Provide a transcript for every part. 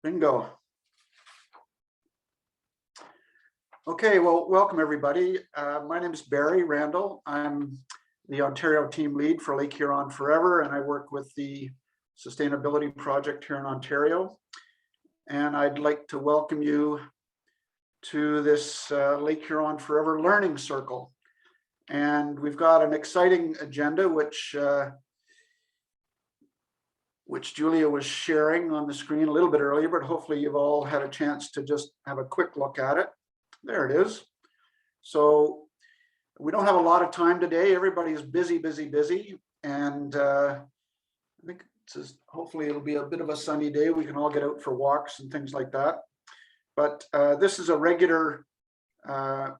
Bingo. Okay, well, welcome everybody. My name is Barry Randall. I'm the Ontario team lead for Lake Huron Forever, and I work with the Sustainability Project here in Ontario. And I'd like to welcome you to this Lake Huron Forever Learning Circle. And we've got an exciting agenda, which Julia was sharing on the screen a little bit earlier, but hopefully you've all had a chance to just have a quick look at it. There it is. So we don't have a lot of time today. Everybody is busy. And I think hopefully it'll be a bit of a sunny day. We can all get out for walks and things like that. But this is a regular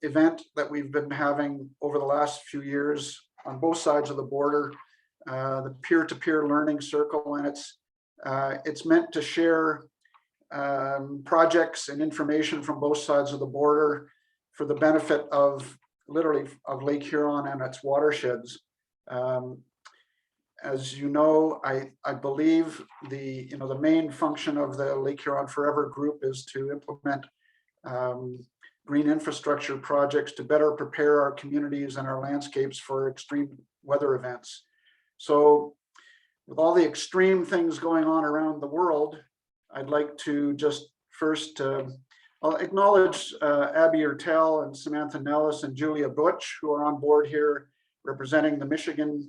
event that we've been having over the last few years on both sides of the border. The peer-to-peer learning circle, and it's meant to share projects and information from both sides of the border for the benefit of literally of Lake Huron and its watersheds. As you know, I believe the main function of the Lake Huron Forever group is to implement green infrastructure projects to better prepare our communities and our landscapes for extreme weather events. So with all the extreme things going on around the world, I'd like to just first I'll acknowledge Abby Ertel and Samantha Nellis and Julia Butch, who are on board here representing the Michigan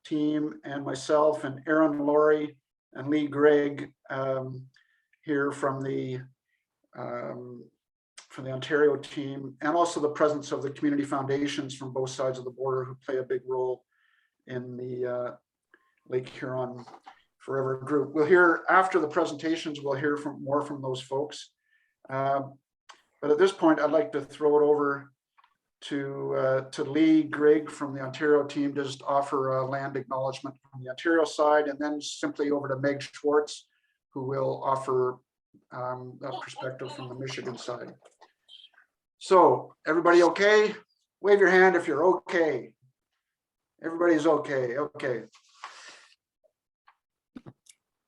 team, and myself and Aaron Laurie and Lee Gregg here from the Ontario team, and also the presence of the community foundations from both sides of the border who play a big role in the Lake Huron Forever group. We'll hear after the presentations, we'll hear more from those folks. But at this point, I'd like to throw it over to Lee Gregg from the Ontario team to just offer a land acknowledgement from the Ontario side, and then simply over to Meg Schwartz, who will offer a perspective from the Michigan side. So everybody okay? Wave your hand if you're okay. Everybody's okay. Okay.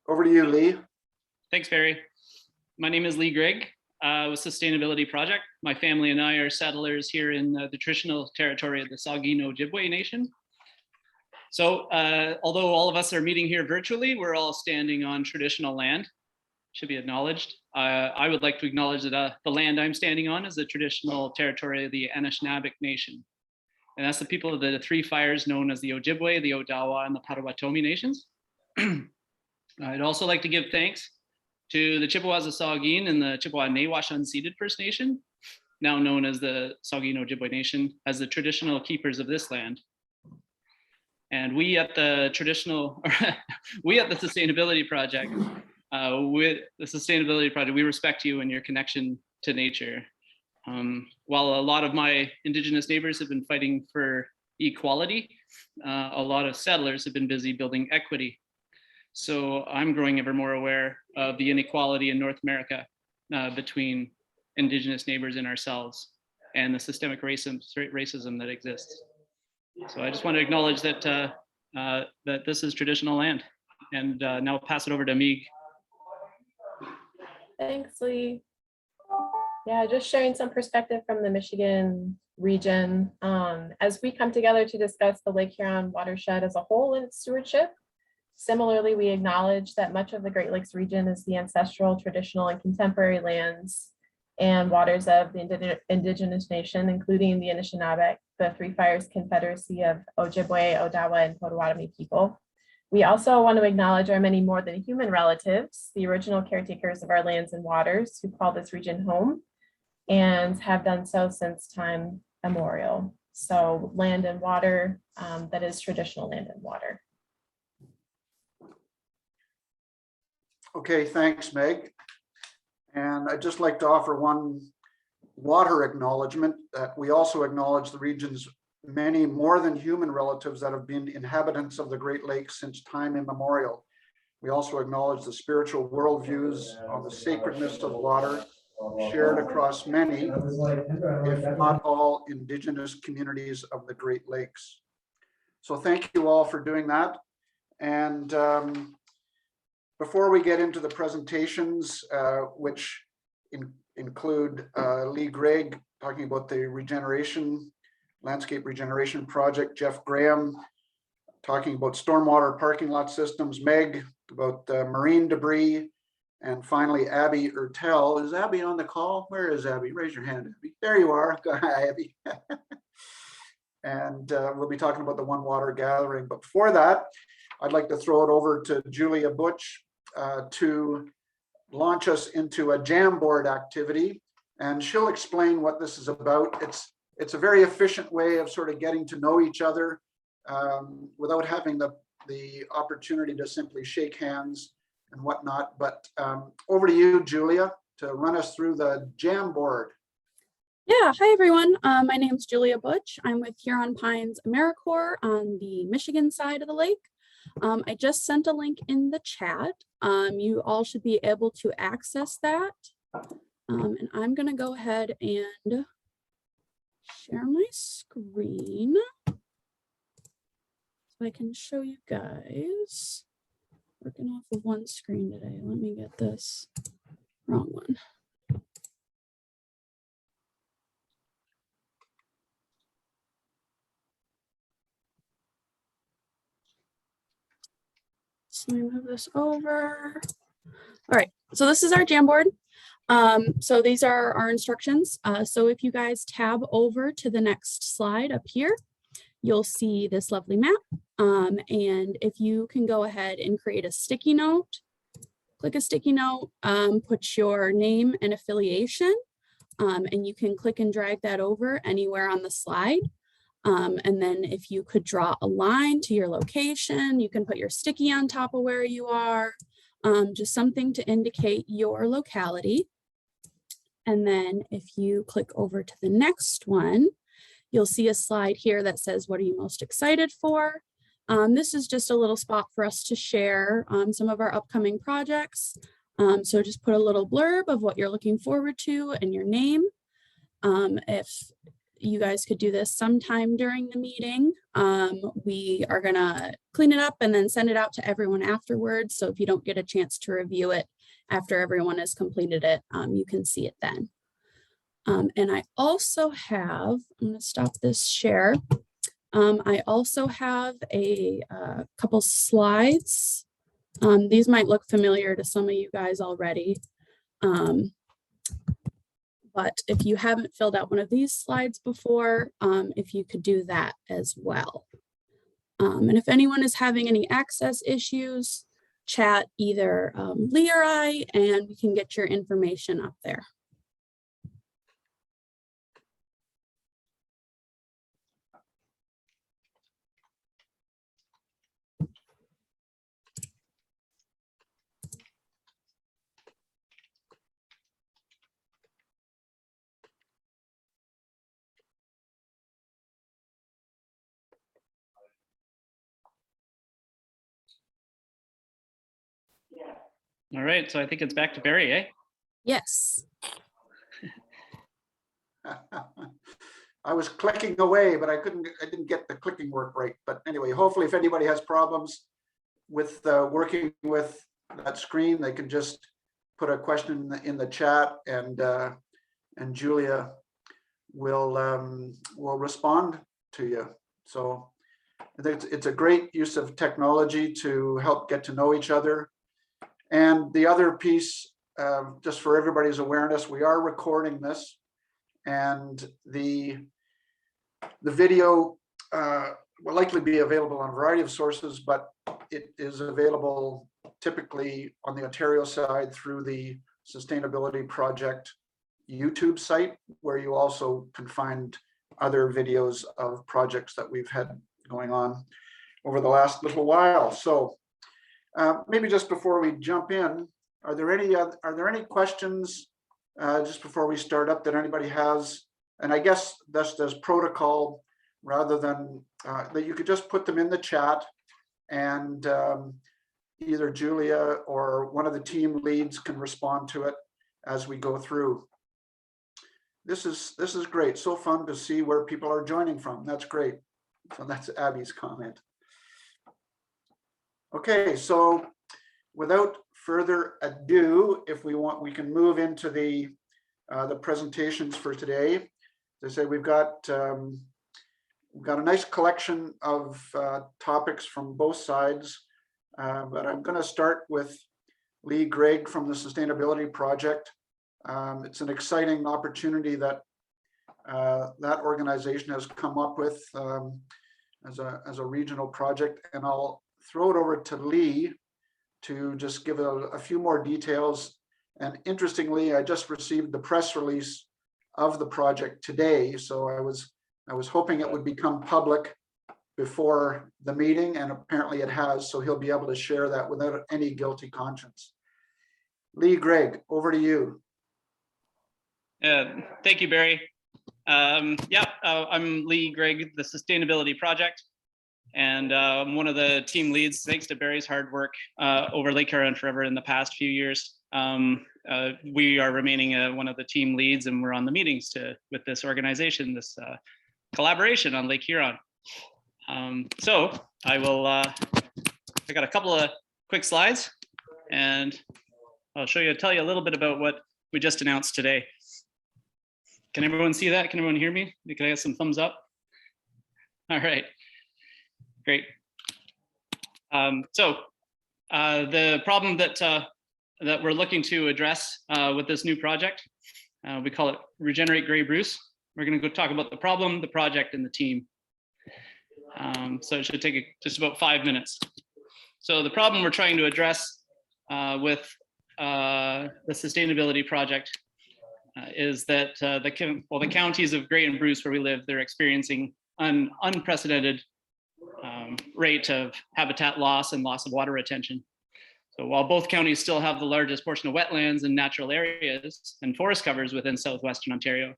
Over to you, Lee. Thanks, Barry. My name is Lee Gregg with Sustainability Project. My family and I are settlers here in the traditional territory of the Saugeen Ojibwe Nation. So although all of us are meeting here virtually, we're all standing on traditional land, should be acknowledged. I would like to acknowledge that the land I'm standing on is the traditional territory of the Anishinaabe Nation. And that's the people of the three fires known as the Ojibwe, the Odawa, and the Potawatomi nations. I'd also like to give thanks to the Chippewas of Saugeen and the Chippewa-Nawash Unceded First Nation, now known as the Saugeen Ojibwe Nation, as the traditional keepers of this land. And we at the Sustainability Project, we respect you and your connection to nature. While a lot of my Indigenous neighbors have been fighting for equality, a lot of settlers have been busy building equity. So I'm growing ever more aware of the inequality in North America between Indigenous neighbors and ourselves, and the systemic racism that exists. So I just want to acknowledge that that this is traditional land, and now I'll pass it over to Meg. Thanks, Lee. Yeah, just sharing some perspective from the Michigan region as we come together to discuss the Lake Huron watershed as a whole and its stewardship. Similarly, we acknowledge that much of the Great Lakes region is the ancestral, traditional, and contemporary lands and waters of the Indigenous nation, including the Anishinaabe, the Three Fires Confederacy of Ojibwe, Odawa, and Potawatomi people. We also want to acknowledge our many more than human relatives, the original caretakers of our lands and waters who call this region home and have done so since time immemorial. So land and water, that is traditional land and water. Okay, thanks, Meg. And I'd just like to offer one water acknowledgement that we also acknowledge the region's many more than human relatives that have been inhabitants of the Great Lakes since time immemorial. We also acknowledge the spiritual worldviews on the sacredness of water shared across many, if not all, Indigenous communities of the Great Lakes. So thank you all for doing that. And before we get into the presentations, which include Lee Gregg talking about the landscape regeneration project, Jeff Graham talking about stormwater parking lot systems, Meg about marine debris, and finally Abby Ertel. Is Abby on the call? Where is Abby? Raise your hand, Abby. There you are. Hi, Abby. And we'll be talking about the One Water gathering. But before that, I'd like to throw it over to Julia Butch to launch us into a Jamboard activity, and she'll explain what this is about. It's a very efficient way of sort of getting to know each other without having the opportunity to simply shake hands and whatnot. But over to you, Julia, to run us through the Jamboard. Yeah, hi everyone. My name is Julia Butch. I'm with Huron Pines AmeriCorps on the Michigan side of the lake. I just sent a link in the chat. You all should be able to access that. And I'm going to go ahead and share my screen so I can show you guys. Working off of one screen today. Let me get this wrong one. So let me move this over. All right, so this is our Jamboard. So these are our instructions. So if you guys tab over to the next slide up here, you'll see this lovely map. And if you can go ahead and create a sticky note, click a sticky note, put your name and affiliation, and you can click and drag that over anywhere on the slide. And then if you could draw a line to your location, you can put your sticky on top of where you are, just something to indicate your locality. And then if you click over to the next one, you'll see a slide here that says, what are you most excited for? This is just a little spot for us to share some of our upcoming projects. So just put a little blurb of what you're looking forward to and your name. If you guys could do this sometime during the meeting, we are gonna clean it up and then send it out to everyone afterwards. So if you don't get a chance to review it after everyone has completed it, you can see it then. And I also have, I'm gonna stop this share. I also have a couple slides. These might look familiar to some of you guys already. But if you haven't filled out one of these slides before, if you could do that as well. And if anyone is having any access issues, chat either Lee or I, and we can get your information up there. All right, so I think it's back to Barry, eh? Yes. I was clicking away, but I didn't get the clicking work right. But anyway, hopefully if anybody has problems with working with that screen, they can just put a question in the chat, and Julia will respond to you. So I think it's a great use of technology to help get to know each other. And the other piece, just for everybody's awareness, we are recording this, and the video will likely be available on a variety of sources, but it is available typically on the Ontario side through the Sustainability Project YouTube site, where you also can find other videos of projects that we've had going on over the last little while. So maybe just before we jump in, are there any questions just before we start up that anybody has? And I guess that's as protocol, rather than that you could just put them in the chat, and either Julia or one of the team leads can respond to it as we go through. This is great. So fun to see where people are joining from. That's great. So that's Abby's comment. Okay, so without further ado, if we want, we can move into the presentations for today. As I say, we've got a nice collection of topics from both sides, but I'm going to start with Lee Gregg from the Sustainability Project. It's an exciting opportunity that that organization has come up with as a regional project, and I'll throw it over to Lee to just give a few more details. And interestingly, I just received the press release of the project today, so I was hoping it would become public before the meeting, and apparently it has, so he'll be able to share that without any guilty conscience. Lee Gregg, over to you. Thank you, Barry. I'm Lee Gregg, the Sustainability Project, and I'm one of the team leads, thanks to Barry's hard work over Lake Huron Forever in the past few years. We are remaining one of the team leads, and we're on the meetings with this organization, this collaboration on Lake Huron. So I got a couple of quick slides, and I'll tell you a little bit about what we just announced today. Can everyone see that? Can everyone hear me? Can I get some thumbs up? All right, great. The problem that we're looking to address with this new project, we call it Regenerate Grey Bruce. We're going to go talk about the problem, the project, and the team. So it should take just about 5 minutes. So the problem we're trying to address with the Sustainability Project is that the counties of Grey and Bruce, where we live, they're experiencing an unprecedented rate of habitat loss and loss of water retention. So while both counties still have the largest portion of wetlands and natural areas and forest covers within southwestern Ontario,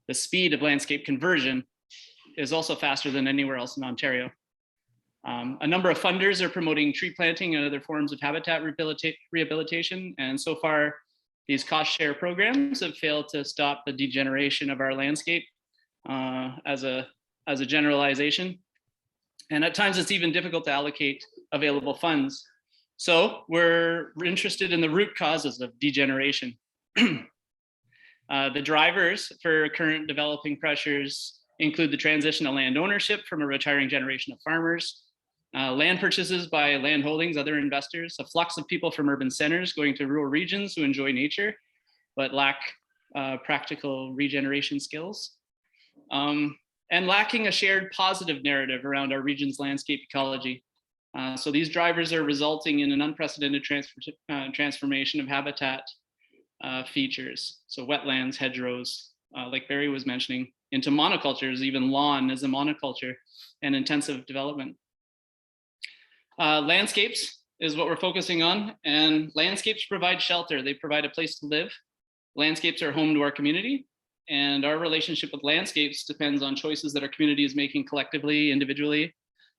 the speed of landscape conversion is also faster than anywhere else in Ontario. A number of funders are promoting tree planting and other forms of habitat rehabilitation, and so far, these cost share programs have failed to stop the degeneration of our landscape as a generalization. And at times it's even difficult to allocate available funds. So we're interested in the root causes of degeneration. The drivers for current developing pressures include the transition to land ownership from a retiring generation of farmers, land purchases by land holdings, other investors, a flux of people from urban centers going to rural regions who enjoy nature, but lack practical regeneration skills, and lacking a shared positive narrative around our region's landscape ecology. So these drivers are resulting in an unprecedented transformation of habitat features. So wetlands, hedgerows, like Barry was mentioning, into monocultures, even lawn as a monoculture, and intensive development. Landscapes is what we're focusing on, and landscapes provide shelter. They provide a place to live. Landscapes are home to our community, and our relationship with landscapes depends on choices that our community is making collectively, individually.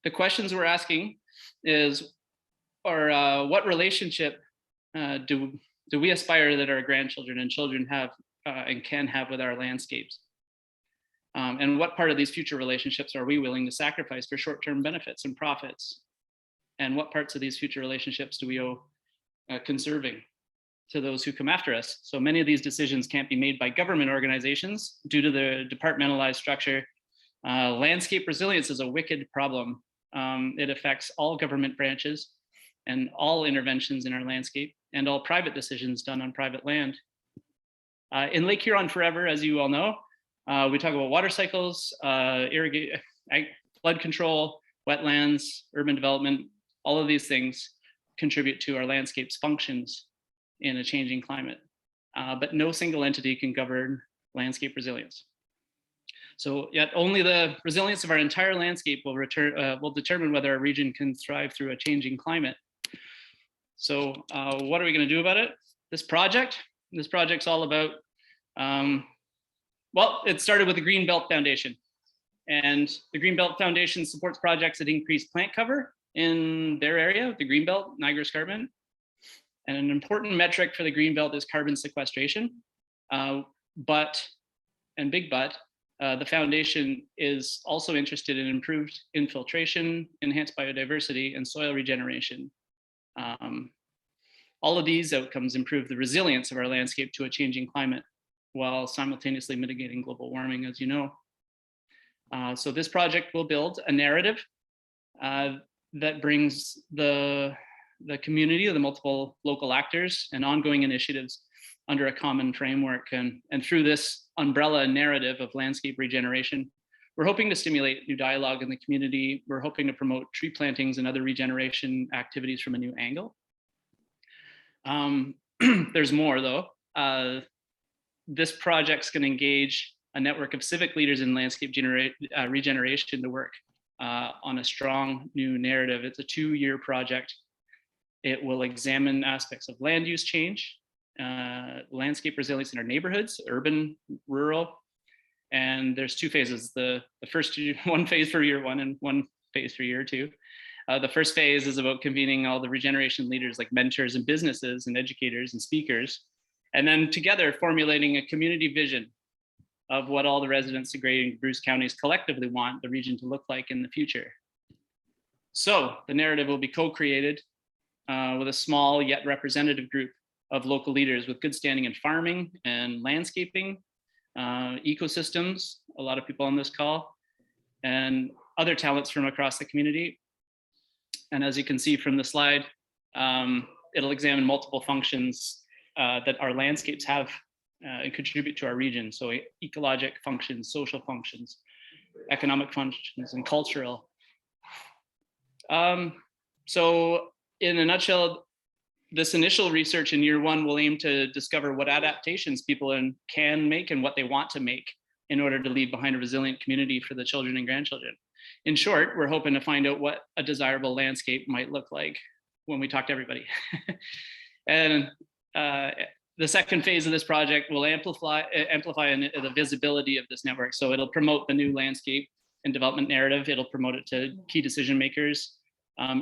The questions we're asking is, what relationship do we aspire that our grandchildren and children have and can have with our landscapes? And what part of these future relationships are we willing to sacrifice for short-term benefits and profits? And what parts of these future relationships do we owe conserving to those who come after us? So many of these decisions can't be made by government organizations due to the departmentalized structure. Landscape resilience is a wicked problem. It affects all government branches and all interventions in our landscape and all private decisions done on private land. In Lake Huron Forever, as you all know, we talk about water cycles, flood control, wetlands, urban development. All of these things contribute to our landscape's functions in a changing climate, but no single entity can govern landscape resilience. So yet only the resilience of our entire landscape will determine whether our region can thrive through a changing climate. So what are we going to do about it? This project's all about, well, it started with the Greenbelt Foundation. And the Greenbelt Foundation supports projects that increase plant cover in their area, the Greenbelt, Niagara Escarpment. And an important metric for the Greenbelt is carbon sequestration. The foundation is also interested in improved infiltration, enhanced biodiversity, and soil regeneration. All of these outcomes improve the resilience of our landscape to a changing climate while simultaneously mitigating global warming, as you know. So this project will build a narrative that brings the community, the multiple local actors and ongoing initiatives under a common framework. And through this umbrella narrative of landscape regeneration, we're hoping to stimulate new dialogue in the community. We're hoping to promote tree plantings and other regeneration activities from a new angle. There's more though. This project's going to engage a network of civic leaders in landscape regeneration to work on a strong new narrative. It's a 2-year project. It will examine aspects of land use change, landscape resilience in our neighborhoods, urban, rural, and there's 2 phases. The first one phase for year 1 and 1 phase for year 2. The first phase is about convening all the regeneration leaders like mentors and businesses and educators and speakers, and then together formulating a community vision of what all the residents of Grey and Bruce counties collectively want the region to look like in the future. So the narrative will be co-created with a small yet representative group of local leaders with good standing in farming and landscaping, ecosystems, a lot of people on this call, and other talents from across the community. And as you can see from the slide, it'll examine multiple functions that our landscapes have and contribute to our region. So ecologic functions, social functions, economic functions, and cultural. So in a nutshell, this initial research in year 1 will aim to discover what adaptations people can make and what they want to make in order to leave behind a resilient community for the children and grandchildren. In short, we're hoping to find out what a desirable landscape might look like when we talk to everybody. And the second phase of this project will amplify the visibility of this network. So it'll promote the new landscape and development narrative. It'll promote it to key decision makers.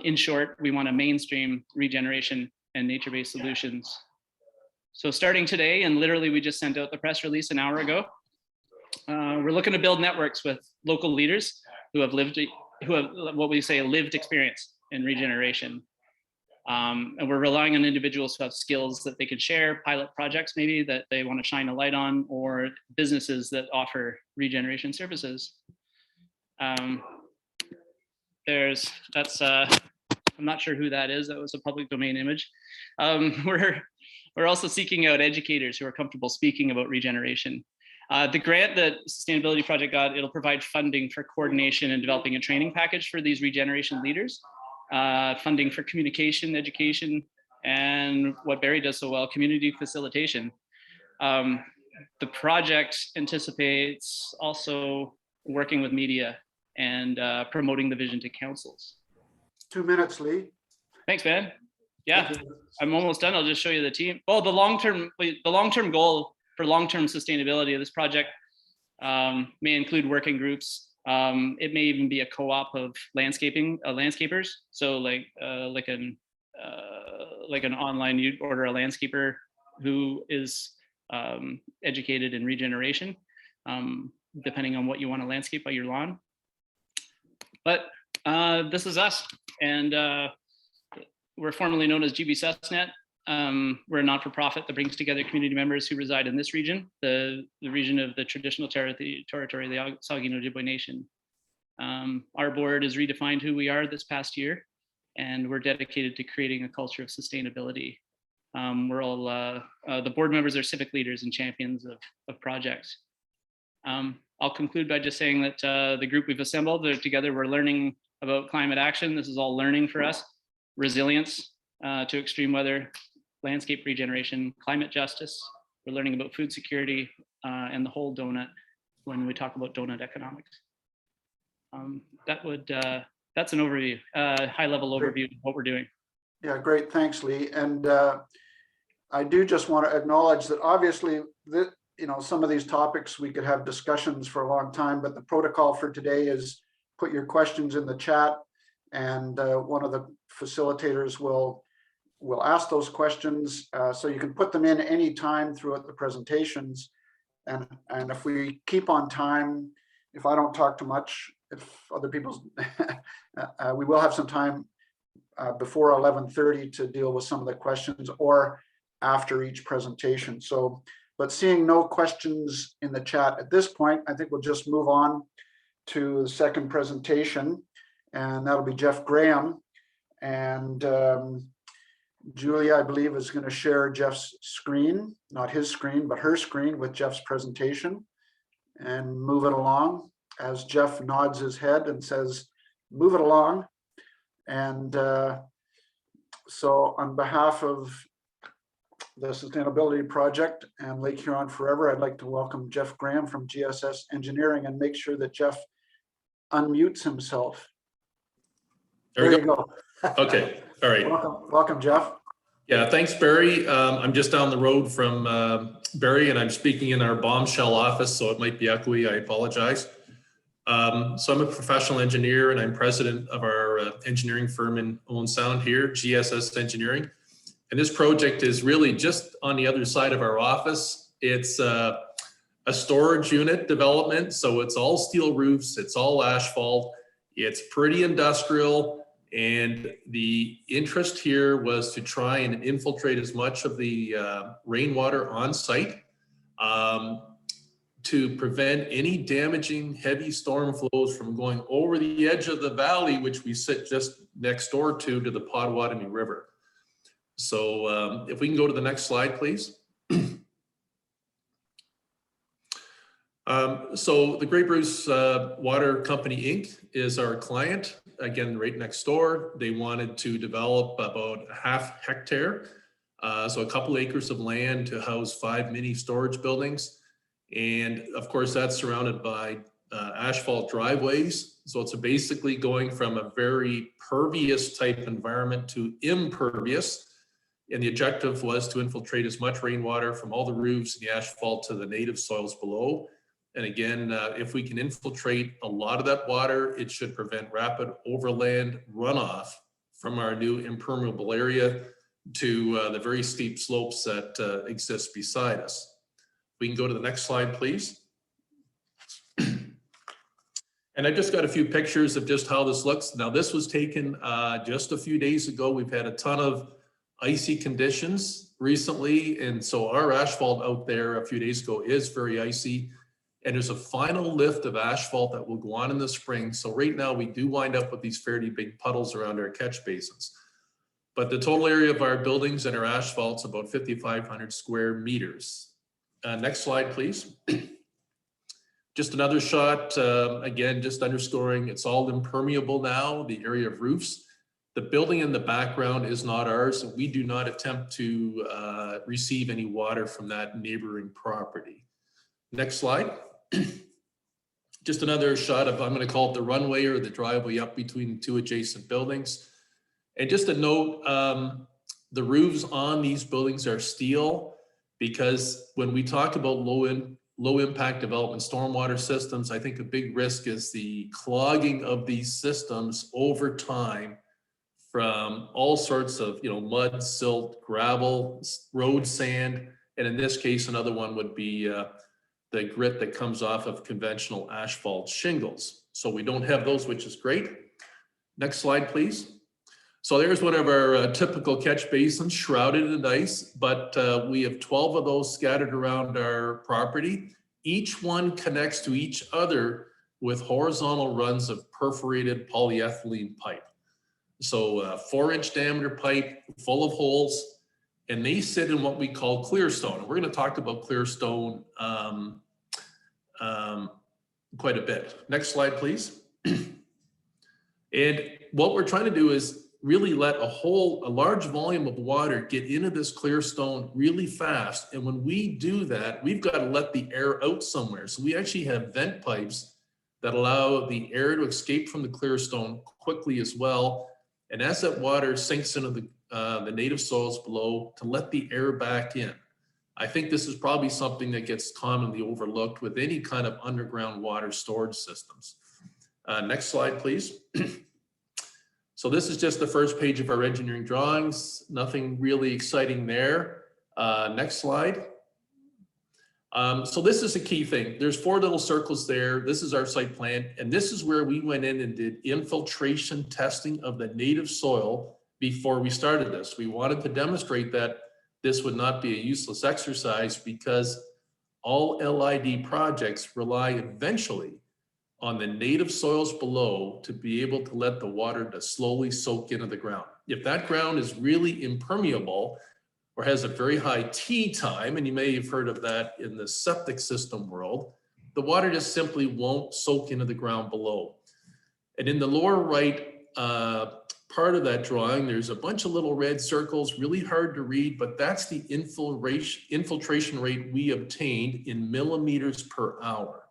In short, we want to mainstream regeneration and nature-based solutions. So starting today, and literally we just sent out the press release an hour ago, we're looking to build networks with local leaders who have what we say lived experience in regeneration. And we're relying on individuals who have skills that they could share, pilot projects maybe that they want to shine a light on, or businesses that offer regeneration services. I'm not sure who that is. That was a public domain image. We're also seeking out educators who are comfortable speaking about regeneration. The grant that Sustainability Project got, it'll provide funding for coordination and developing a training package for these regeneration leaders, funding for communication, education, and what Barry does so well, community facilitation. The project anticipates also working with media and promoting the vision to councils. 2 minutes, Lee. Thanks, man. Yeah, I'm almost done. I'll just show you the team. Oh, the long-term goal for long-term sustainability of this project may include working groups. It may even be a co-op of landscapers. So like an online, you'd order a landscaper who is educated in regeneration, depending on what you want to landscape by your lawn. But this is us, and we're formerly known as GBCESNA. We're a not-for-profit that brings together community members who reside in this region, the region of the traditional territory of the Saugeen Ojibwe Nation. Our board has redefined who we are this past year, and we're dedicated to creating a culture of sustainability. We're all, the board members are civic leaders and champions of projects. I'll conclude by just saying that the group we've assembled, together we're learning about climate action. This is all learning for us. Resilience to extreme weather, landscape regeneration, climate justice. We're learning about food security and the whole donut when we talk about donut economics. That's an overview, high-level overview of what we're doing. Yeah, great. Thanks, Lee. And I do just want to acknowledge that obviously some of these topics we could have discussions for a long time, but the protocol for today is put your questions in the chat, and one of the facilitators will ask those questions. So you can put them in any time throughout the presentations. And if we keep on time, if I don't talk too much, if other people's, we will have some time before 11:30 to deal with some of the questions or after each presentation. So, but seeing no questions in the chat at this point, I think we'll just move on to the second presentation, and that'll be Jeff Graham. And Julia, I believe, is going to share Jeff's screen, not his screen, but her screen with Jeff's presentation, and move it along as Jeff nods his head and says, move it along. And so on behalf of the Sustainability Project and Lake Huron Forever, I'd like to welcome Jeff Graham from GSS Engineering and make sure that Jeff unmutes himself. There you go. Okay, all right. Welcome, Jeff. Yeah, thanks, Barry. I'm just down the road from Barry, and I'm speaking in our bombshell office, so it might be echoey. I apologize. So I'm a professional engineer, and I'm president of our engineering firm in Owen Sound here, GSS Engineering. And this project is really just on the other side of our office. It's a storage unit development, so it's all steel roofs, it's all asphalt, it's pretty industrial. And the interest here was to try and infiltrate as much of the rainwater on site to prevent any damaging heavy storm flows from going over the edge of the valley, which we sit just next door to the Potawatomi River. So if we can go to the next slide, please. So the Great Bruce Water Company, Inc. is our client. Again, right next door. They wanted to develop about a half hectare, so a couple acres of land to house 5 mini storage buildings. And of course, that's surrounded by asphalt driveways. So it's basically going from a very pervious type environment to impervious. And the objective was to infiltrate as much rainwater from all the roofs and the asphalt to the native soils below. And again, if we can infiltrate a lot of that water, it should prevent rapid overland runoff from our new impermeable area to the very steep slopes that exist beside us. We can go to the next slide, please. And I just got a few pictures of just how this looks. Now, this was taken just a few days ago. We've had a ton of icy conditions recently. And so our asphalt out there a few days ago is very icy. And there's a final lift of asphalt that will go on in the spring. So right now we do wind up with these fairly big puddles around our catch basins. But the total area of our buildings and our asphalt's about 5,500 square meters. Next slide, please. Just another shot, again, just underscoring it's all impermeable now, the area of roofs. The building in the background is not ours. We do not attempt to receive any water from that neighboring property. Next slide. Just another shot of, I'm going to call it the runway or the driveway up between the two adjacent buildings. And just a note, the roofs on these buildings are steel because when we talk about low impact development stormwater systems, I think a big risk is the clogging of these systems over time from all sorts of, mud, silt, gravel, road sand. And in this case, another one would be the grit that comes off of conventional asphalt shingles. So we don't have those, which is great. Next slide, please. So there's one of our typical catch basins shrouded in ice, but we have 12 of those scattered around our property. Each one connects to each other with horizontal runs of perforated polyethylene pipe. So 4-inch diameter pipe full of holes, and they sit in what we call clearstone. We're going to talk about clearstone quite a bit. Next slide, please. And what we're trying to do is really let a large volume of water get into this clearstone really fast. And when we do that, we've got to let the air out somewhere. So we actually have vent pipes that allow the air to escape from the clearstone quickly as well. And as that water sinks into the native soils below, to let the air back in. I think this is probably something that gets commonly overlooked with any kind of underground water storage systems. Next slide, please. So this is just the first page of our engineering drawings. Nothing really exciting there. Next slide. So this is a key thing. There's 4 little circles there. This is our site plan. And this is where we went in and did infiltration testing of the native soil before we started this. We wanted to demonstrate that this would not be a useless exercise because all LID projects rely eventually on the native soils below to be able to let the water to slowly soak into the ground. If that ground is really impermeable or has a very high T time, and you may have heard of that in the septic system world, the water just simply won't soak into the ground below. And in the lower right part of that drawing, there's a bunch of little red circles, really hard to read, but that's the infiltration rate we obtained in millimeters per hour.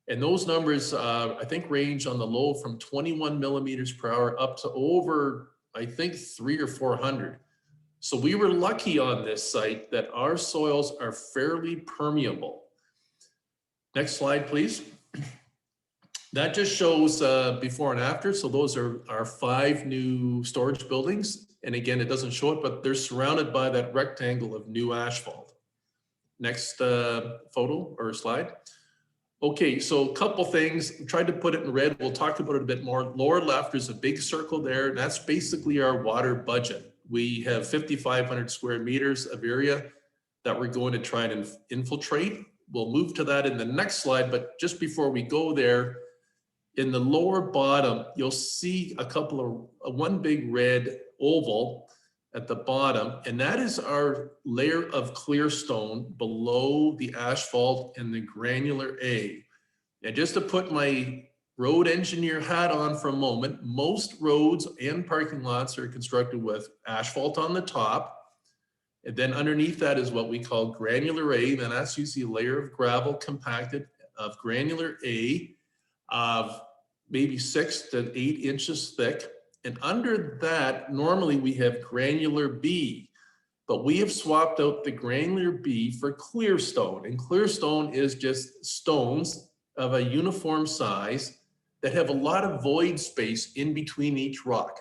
And those numbers, I think, range on the low from 21 millimeters per hour up to over, I think, 300 or 400. So we were lucky on this site that our soils are fairly permeable. Next slide, please. That just shows before and after. So those are our 5 new storage buildings. And again, it doesn't show it, but they're surrounded by that rectangle of new asphalt. Next photo or slide. Okay, so a couple things. I tried to put it in red. We'll talk about it a bit more. Lower left, there's a big circle there. And that's basically our water budget. We have 5,500 square meters of area that we're going to try and infiltrate. We'll move to that in the next slide, but just before we go there, in the lower bottom, you'll see a couple of one big red oval at the bottom, and that is our layer of clear stone below the asphalt and the granular A. And just to put my road engineer hat on for a moment, most roads and parking lots are constructed with asphalt on the top. And then underneath that is what we call granular A. Then that's usually a layer of gravel compacted of granular A of maybe 6 to 8 inches thick. And under that, normally we have granular B, but we have swapped out the granular B for clear stone. And clear stone is just stones of a uniform size that have a lot of void space in between each rock.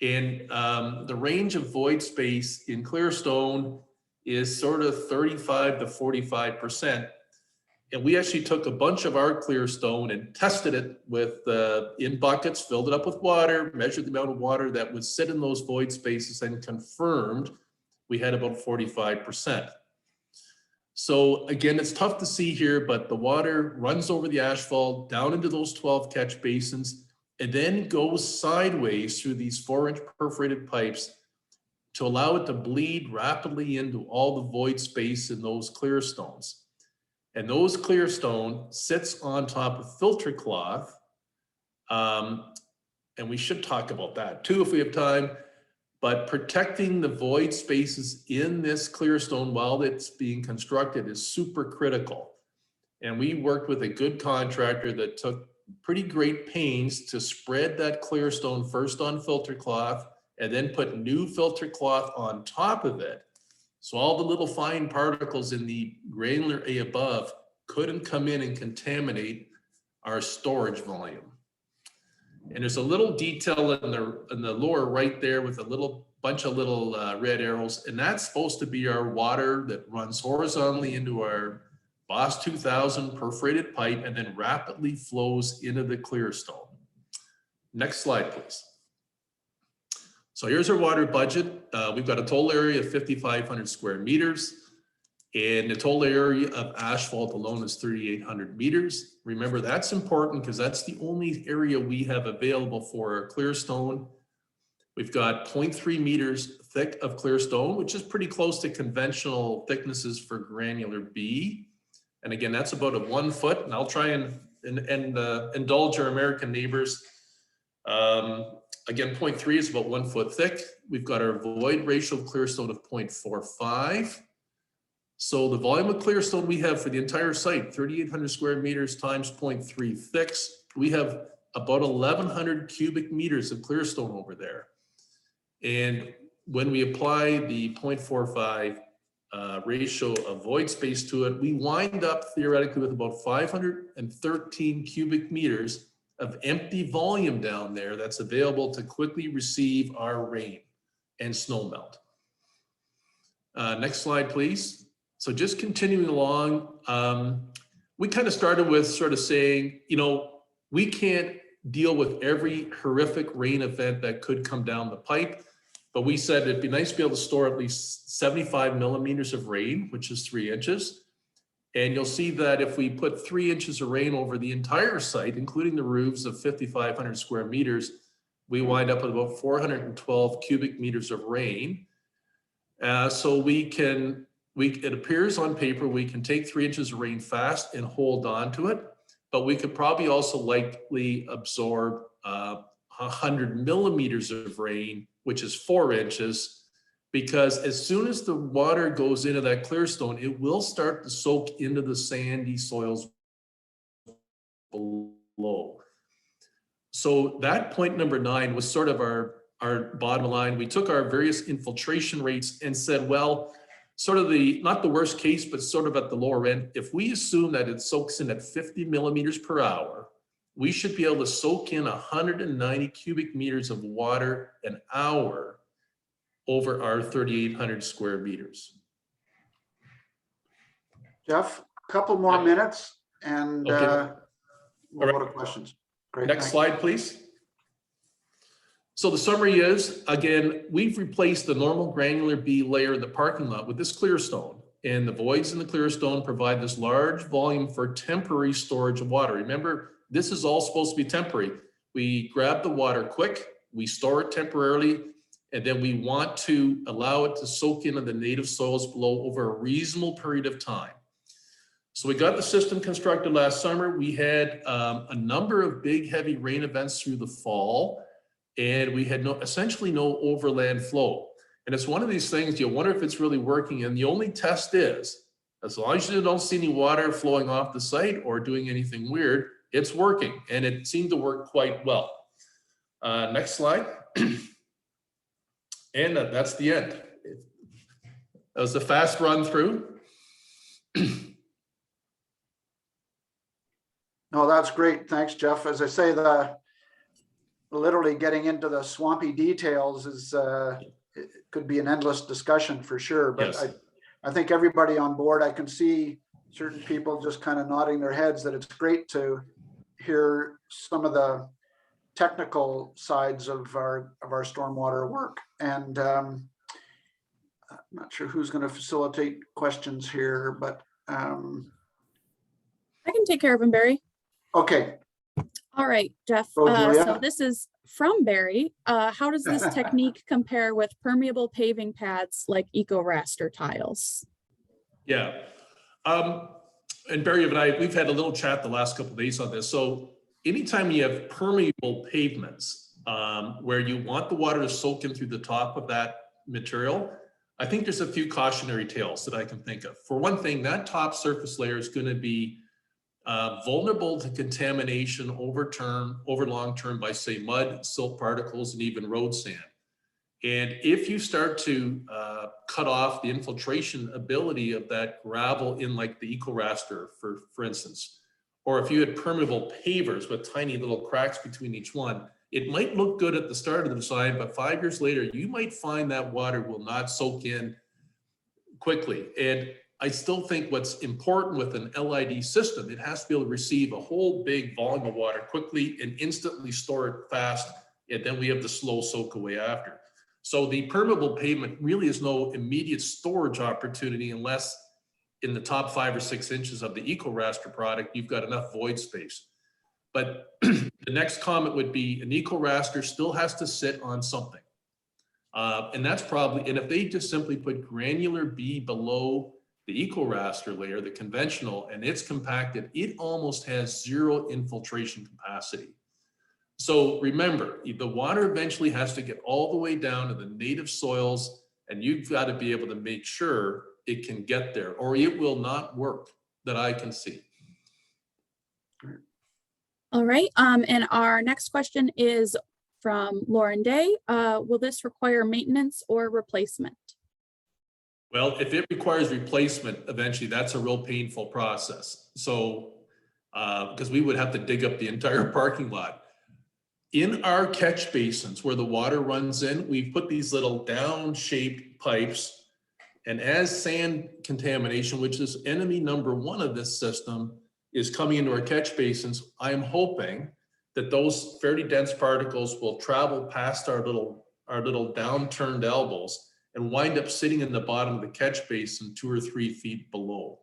And the range of void space in clear stone is sort of 35 to 45%. And we actually took a bunch of our clear stone and tested it with in buckets, filled it up with water, measured the amount of water that would sit in those void spaces, and confirmed we had about 45%. So again, it's tough to see here, but the water runs over the asphalt down into those 12 catch basins and then goes sideways through these 4-inch perforated pipes to allow it to bleed rapidly into all the void space in those clear stones. And those clear stone sits on top of filter cloth. And we should talk about that too if we have time, but protecting the void spaces in this clear stone while it's being constructed is super critical. And we worked with a good contractor that took pretty great pains to spread that clear stone first on filter cloth and then put new filter cloth on top of it. So all the little fine particles in the granular A above couldn't come in and contaminate our storage volume. And there's a little detail in the lower right there with a little bunch of little red arrows, and that's supposed to be our water that runs horizontally into our Boss 2000 perforated pipe and then rapidly flows into the clear stone. Next slide, please. So here's our water budget. We've got a total area of 5,500 square meters, and the total area of asphalt alone is 3,800 meters. Remember, that's important because that's the only area we have available for our clear stone. We've got 0.3 meters thick of clear stone, which is pretty close to conventional thicknesses for granular B. And again, that's about a 1 foot, and I'll try and indulge our American neighbors. Again, 0.3 is about 1 foot thick. We've got our void ratio of clear stone of 0.45. So the volume of clear stone we have for the entire site, 3,800 square meters times 0.3 thick, we have about 1,100 cubic meters of clear stone over there. And when we apply the 0.45 ratio of void space to it, we wind up theoretically with about 513 cubic meters of empty volume down there that's available to quickly receive our rain and snow melt. Next slide, please. So just continuing along, we kind of started with sort of saying, you know, we can't deal with every horrific rain event that could come down the pipe. But we said it'd be nice to be able to store at least 75 millimeters of rain, which is 3 inches. And you'll see that if we put 3 inches of rain over the entire site, including the roofs of 5,500 square meters, we wind up with about 412 cubic meters of rain. So it appears on paper, we can take 3 inches of rain fast and hold on to it, but we could probably also likely absorb 100 millimeters of rain, which is 4 inches, because as soon as the water goes into that clearstone, it will start to soak into the sandy soils below. So that point number 9 was sort of our bottom line. We took our various infiltration rates and said, well, sort of not the worst case, but sort of at the lower end, if we assume that it soaks in at 50 millimeters per hour, we should be able to soak in 190 cubic meters of water an hour over our 3,800 square meters. Jeff, a couple more minutes and Okay. we'll go to questions. Great. Next thank slide, please. So the summary is, again, we've replaced the normal granular B layer in the parking lot with this clearstone, and the voids in the clearstone provide this large volume for temporary storage of water. Remember, this is all supposed to be temporary. We grab the water quick, we store it temporarily, and then we want to allow it to soak into the native soils below over a reasonable period of time. So we got the system constructed last summer. We had a number of big, heavy rain events through the fall, and we had essentially no overland flow. And it's one of these things, you wonder if it's really working. And the only test is, as long as you don't see any water flowing off the site or doing anything weird, it's working. And it seemed to work quite well. Next slide. And that's the end. That was a fast run through. No, that's great. Thanks, Jeff. As I say, literally getting into the swampy details is it could be an endless discussion for sure. But Yes. I think everybody on board, I can see certain people just kind of nodding their heads that it's great to hear some of the technical sides of our stormwater work. And I'm not sure who's going to facilitate questions here, but I can take care of them, Barry. okay. All right, Jeff. Oh, Julia? So this is from Barry. How does this technique compare with permeable paving pads like eco-raster tiles? Yeah. And Barry and I, we've had a little chat the last couple of days on this. So anytime you have permeable pavements where you want the water to soak in through the top of that material, I think there's a few cautionary tales that I can think of. For one thing, that top surface layer is going to be vulnerable to contamination over long term by, say, mud, silt particles, and even road sand. And if you start to cut off the infiltration ability of that gravel in, like the eco-raster, for instance, or if you had permeable pavers with tiny little cracks between each one, it might look good at the start of the design, but 5 years later, you might find that water will not soak in quickly. And I still think what's important with an LID system, it has to be able to receive a whole big volume of water quickly and instantly store it fast, and then we have the slow soak away after. So the permeable pavement really is no immediate storage opportunity unless in the top 5 or 6 inches of the eco-raster product, you've got enough void space. But the next comment would be an eco-raster still has to sit on something. And that's probably, and if they just simply put granular B below the eco-raster layer, the conventional, and it's compacted, it almost has zero infiltration capacity. So remember, the water eventually has to get all the way down to the native soils, and you've got to be able to make sure it can get there, or it will not work that I can see. All right, and our next question is from Lauren Day. Will this require maintenance or replacement? Well, if it requires replacement, eventually that's a real painful process. So, because we would have to dig up the entire parking lot. In our catch basins where the water runs in, we've put these little down-shaped pipes, and as sand contamination, which is enemy number one of this system, is coming into our catch basins, I'm hoping that those fairly dense particles will travel past our little downturned elbows and wind up sitting in the bottom of the catch basin 2 or 3 feet below.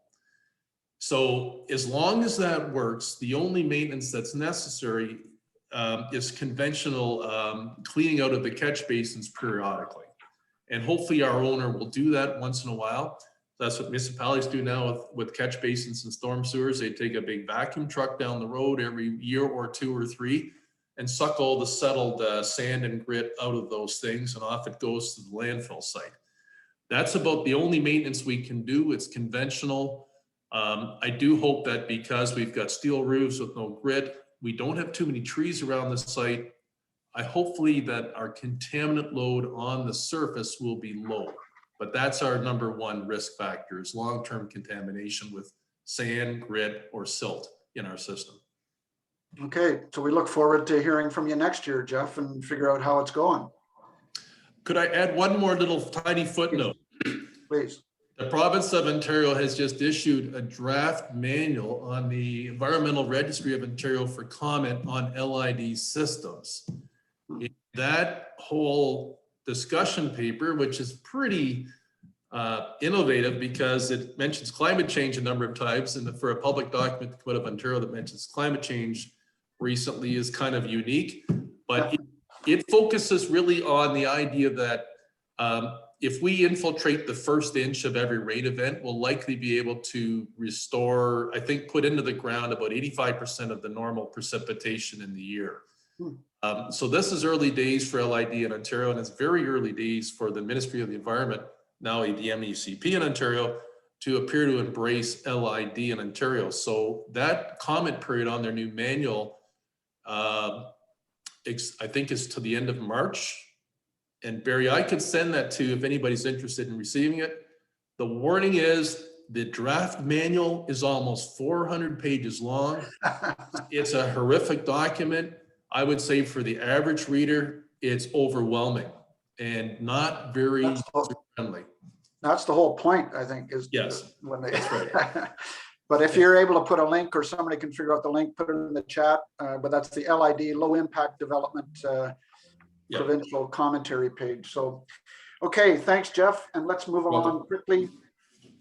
So as long as that works, the only maintenance that's necessary is conventional cleaning out of the catch basins periodically. And hopefully our owner will do that once in a while. That's what municipalities do now with catch basins and storm sewers. They take a big vacuum truck down the road every year or 2 or 3 and suck all the settled sand and grit out of those things, and off it goes to the landfill site. That's about the only maintenance we can do. It's conventional. I do hope that because we've got steel roofs with no grit, we don't have too many trees around the site. Hopefully that our contaminant load on the surface will be low, but that's our #1 risk factor is long-term contamination with sand, grit, or silt in our system. Okay, so we look forward to hearing from you next year, Jeff, and figure out how it's going. Could I add one more little tiny footnote? Please. The province of Ontario has just issued a draft manual on the Environmental Registry of Ontario for comment on LID systems. That whole discussion paper, which is pretty innovative because it mentions climate change a number of times, and for a public document to come out of Ontario that mentions climate change recently is kind of unique, but it focuses really on the idea that if we infiltrate the first inch of every rain event, we'll likely be able to restore, I think, put into the ground about 85% of the normal precipitation in the year. So this is early days for LID in Ontario, and it's very early days for the Ministry of the Environment, now the MECP in Ontario, to appear to embrace LID in Ontario. So that comment period on their new manual, I think is to the end of March. And Barry, I could send that to if anybody's interested in receiving it. The warning is the draft manual is almost 400 pages long. It's a horrific document. I would say for the average reader, it's overwhelming and not very friendly. That's the whole point, I think, is yes, when they. That's right. But if you're able to put a link, or somebody can figure out the link, put it in the chat. But that's the LID, Low Impact Development Provincial Commentary page. So, okay, thanks, Jeff. And let's move on quickly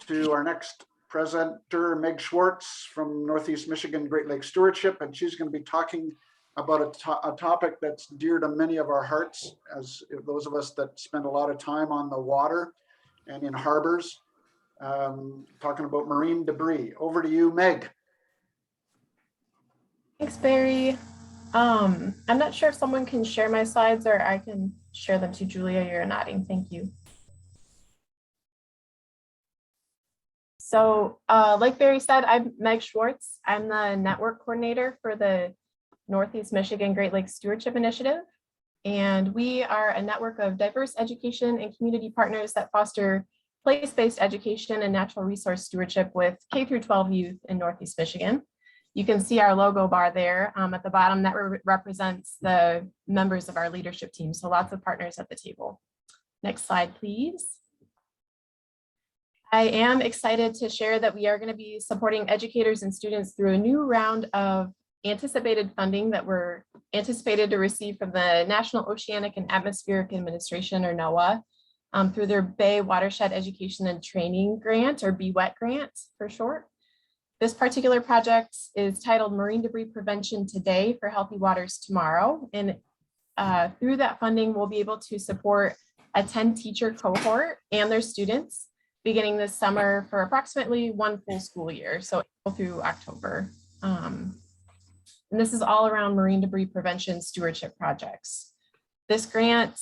to our next presenter, Meg Schwartz from Northeast Michigan Great Lakes Stewardship, and she's going to be talking about a topic that's dear to many of our hearts, as those of us that spend a lot of time on the water and in harbors, talking about marine debris. Over to you, Meg. Thanks, Barry. I'm not sure if someone can share my slides or I can share them to Julia. You're nodding. Thank you. So like Barry said, I'm Meg Schwartz. I'm the network coordinator for the Northeast Michigan Great Lakes Stewardship Initiative. And we are a network of diverse education and community partners that foster place-based education and natural resource stewardship with K through 12 youth in Northeast Michigan. You can see our logo bar there at the bottom that represents the members of our leadership team. So lots of partners at the table. Next slide, please. I am excited to share that we are going to be supporting educators and students through a new round of anticipated funding that we're anticipated to receive from the National Oceanic and Atmospheric Administration, or NOAA, through their Bay Watershed Education and Training Grant, or BWET grant for short. This particular project is titled Marine Debris Prevention Today for Healthy Waters Tomorrow. And through that funding, we'll be able to support a 10-teacher cohort and their students beginning this summer for approximately 1 full school year, so April through October. And this is all around marine debris prevention stewardship projects. This grant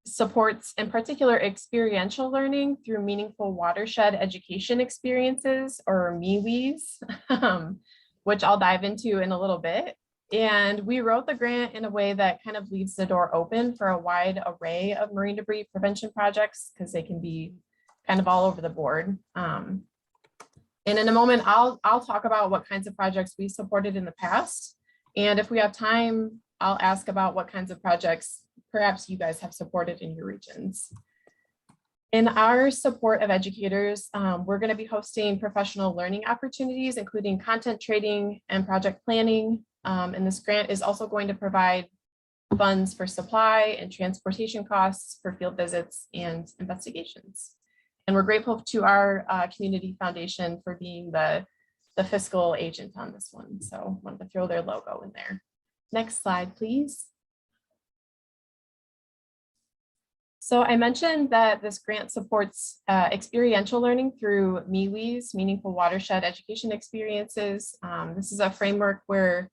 supports, in particular, experiential learning through meaningful watershed education experiences, or MeWEs, which I'll dive into in a little bit. And we wrote the grant in a way that kind of leaves the door open for a wide array of marine debris prevention projects, because they can be kind of all over the board. And in a moment, I'll talk about what kinds of projects we supported in the past. And if we have time, I'll ask about what kinds of projects perhaps you guys have supported in your regions. In our support of educators, we're going to be hosting professional learning opportunities, including content trading and project planning, And this grant is also going to provide funds for supply and transportation costs for field visits and investigations. And we're grateful to our community foundation for being the fiscal agent on this one. So wanted to throw their logo in there. Next slide, please. So I mentioned that this grant supports experiential learning through MIWE's, Meaningful Watershed Education Experiences. This is a framework where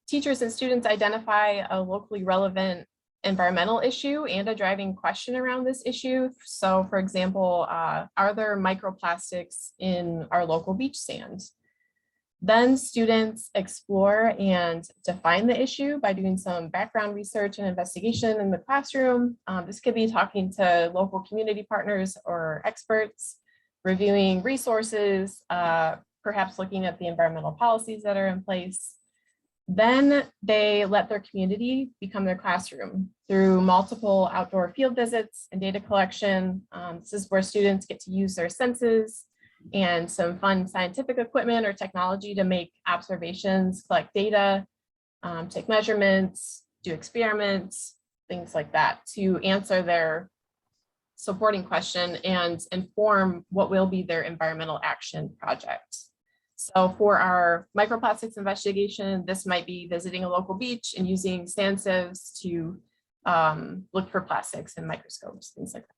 teachers and students identify a locally relevant environmental issue and a driving question around this issue. So for example, are there microplastics in our local beach sand? Then students explore and define the issue by doing some background research and investigation in the classroom. This could be talking to local community partners or experts, reviewing resources, perhaps looking at the environmental policies that are in place. Then they let their community become their classroom through multiple outdoor field visits and data collection. This is where students get to use their senses and some fun scientific equipment or technology to make observations, collect data, take measurements, do experiments, things like that to answer their supporting question and inform what will be their environmental action project. So for our microplastics investigation, this might be visiting a local beach and using sand sieves to look for plastics in microscopes, things like that.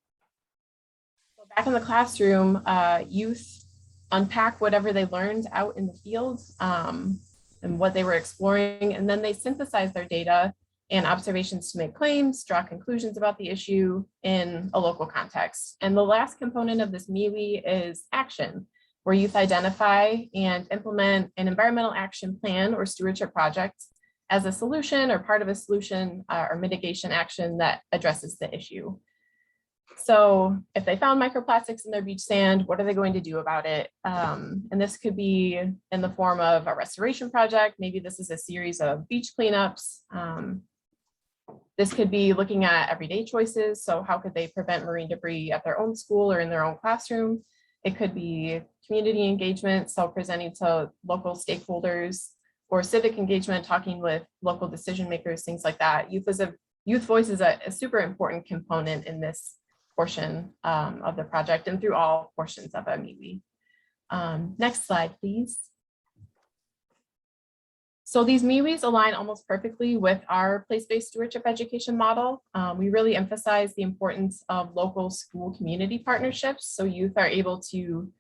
So back in the classroom, youth unpack whatever they learned out in the field and what they were exploring, and then they synthesize their data and observations to make claims, draw conclusions about the issue in a local context. And the last component of this MIWE is action, where youth identify and implement an environmental action plan or stewardship project as a solution or part of a solution or mitigation action that addresses the issue. So if they found microplastics in their beach sand, what are they going to do about it? And this could be in the form of a restoration project. Maybe this is a series of beach cleanups. This could be looking at everyday choices. So how could they prevent marine debris at their own school or in their own classroom? It could be community engagement, so presenting to local stakeholders, or civic engagement, talking with local decision makers, things like that. Youth voice is a super important component in this portion of the project and through all portions of a MIWE. Next slide, please. So these MIWEs align almost perfectly with our place-based stewardship education model. We really emphasize the importance of local school community partnerships. So youth are able to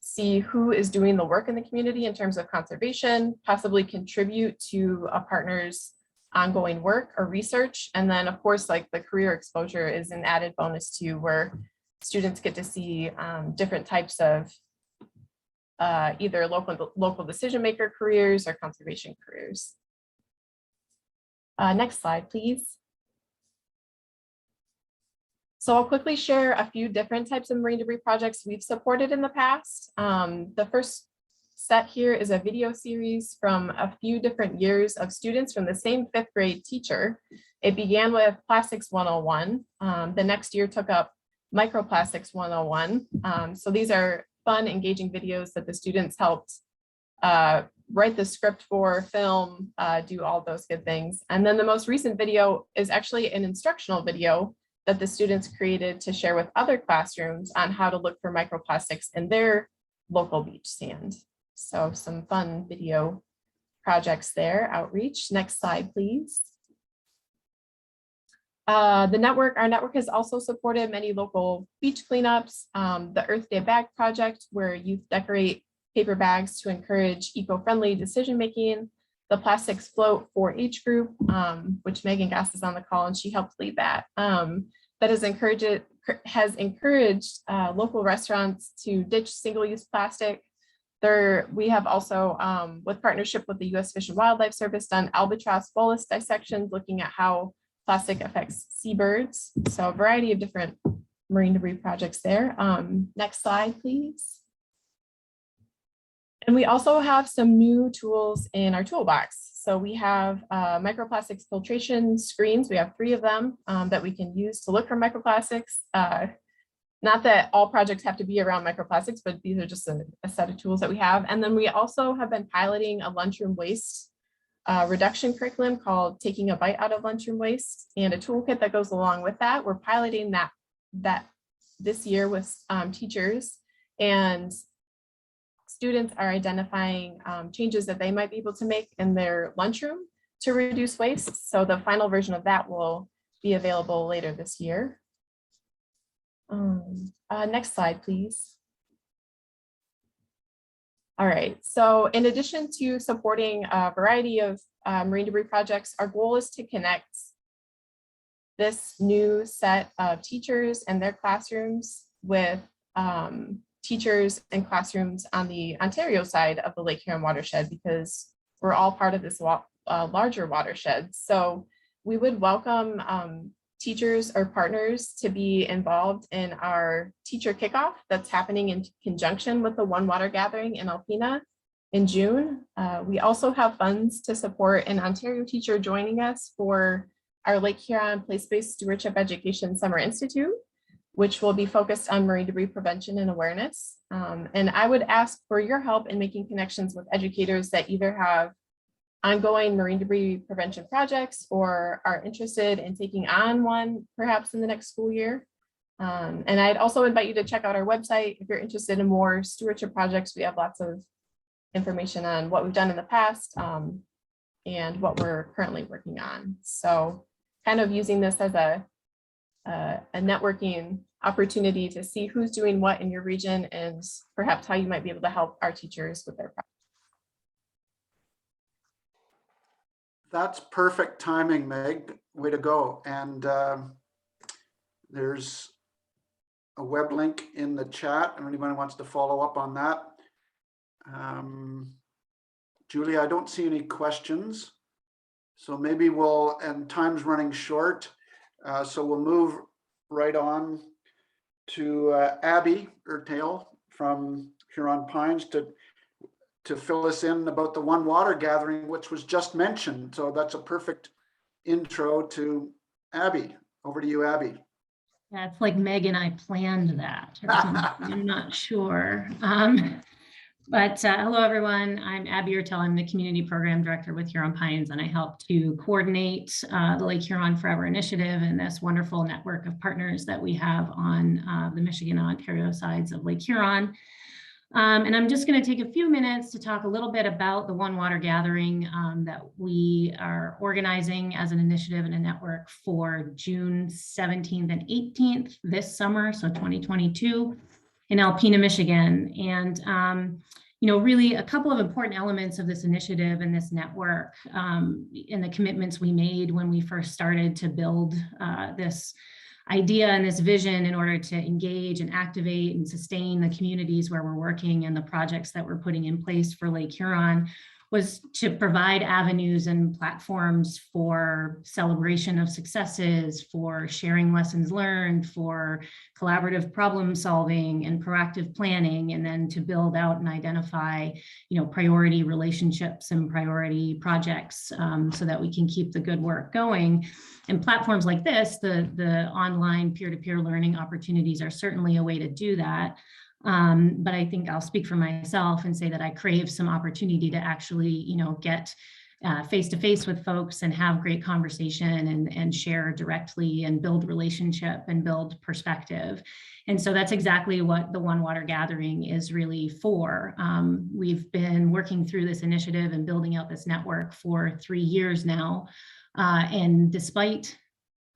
see who is doing the work in the community in terms of conservation, possibly contribute to a partner's ongoing work or research. And then of course, like the career exposure is an added bonus too, where students get to see different types of either local decision maker careers or conservation careers. Next slide, please. So I'll quickly share a few different types of marine debris projects we've supported in the past. The first set here is a video series from a few different years of students from the same 5th grade teacher. It began with Plastics 101. The next year took up Microplastics 101. So these are fun, engaging videos that the students helped write the script for, film, do all those good things. And then the most recent video is actually an instructional video that the students created to share with other classrooms on how to look for microplastics in their local beach sand. So some fun video projects there, outreach. Next slide, please. Our network has also supported many local beach cleanups, the Earth Day Bag Project, where youth decorate paper bags to encourage eco-friendly decision-making, the Plastics Float 4-H group, which Megan Gass is on the call and she helped lead that, that has encouraged local restaurants to ditch single-use plastic. We have also, with partnership with the U.S. Fish and Wildlife Service, done albatross bolus dissections, looking at how plastic affects seabirds. So a variety of different marine debris projects there. Next slide, please. And we also have some new tools in our toolbox. So we have microplastics filtration screens. We have 3 of them that we can use to look for microplastics. Not that all projects have to be around microplastics, but these are just a set of tools that we have. And then we also have been piloting a lunchroom waste reduction curriculum called Taking a Bite Out of Lunchroom Waste, and a toolkit that goes along with that. We're piloting that this year with teachers, and students are identifying changes that they might be able to make in their lunchroom to reduce waste. So the final version of that will be available later this year. Next slide, please. All right, so in addition to supporting a variety of marine debris projects, our goal is to connect this new set of teachers and their classrooms with teachers and classrooms on the Ontario side of the Lake Huron watershed, because we're all part of this larger watershed. So we would welcome teachers or partners to be involved in our teacher kickoff that's happening in conjunction with the One Water Gathering in Alpena in June. We also have funds to support an Ontario teacher joining us for our Lake Huron Place-Based Stewardship Education Summer Institute, which will be focused on marine debris prevention and awareness. And I would ask for your help in making connections with educators that either have ongoing marine debris prevention projects or are interested in taking on one perhaps in the next school year. And I'd also invite you to check out our website if you're interested in more stewardship projects. We have lots of information on what we've done in the past and what we're currently working on. So kind of using this as a networking opportunity to see who's doing what in your region and perhaps how you might be able to help our teachers with their projects. That's perfect timing, Meg. Way to go. And there's a web link in the chat if anyone wants to follow up on that. Julie, I don't see any questions. So maybe and time's running short. So we'll move right on to Abby Ertail from Huron Pines to fill us in about the One Water Gathering, which was just mentioned. So that's a perfect intro to Abby. Over to you, Abby. Yeah, it's like Meg and I planned that. I'm not sure. But hello, everyone. I'm Abby Ertail. I'm the Community Program Director with Huron Pines, and I help to coordinate the Lake Huron Forever Initiative and this wonderful network of partners that we have on the Michigan and Ontario sides of Lake Huron. And I'm just going to take a few minutes to talk a little bit about the One Water Gathering that we are organizing as an initiative and a network for June 17th and 18th this summer, so 2022, in Alpena, Michigan. And you know, really a couple of important elements of this initiative and this network and the commitments we made when we first started to build this idea and this vision in order to engage and activate and sustain the communities where we're working and the projects that we're putting in place for Lake Huron was to provide avenues and platforms for celebration of successes, for sharing lessons learned, for collaborative problem solving and proactive planning, and then to build out and identify, you know, priority relationships and priority projects so that we can keep the good work going. And platforms like this, the online peer-to-peer learning opportunities are certainly a way to do that. But I think I'll speak for myself and say that I crave some opportunity to actually, you know, get face-to-face with folks and have great conversation and share directly and build relationship and build perspective. And so that's exactly what the One Water Gathering is really for. We've been working through this initiative and building out this network for 3 years now. And despite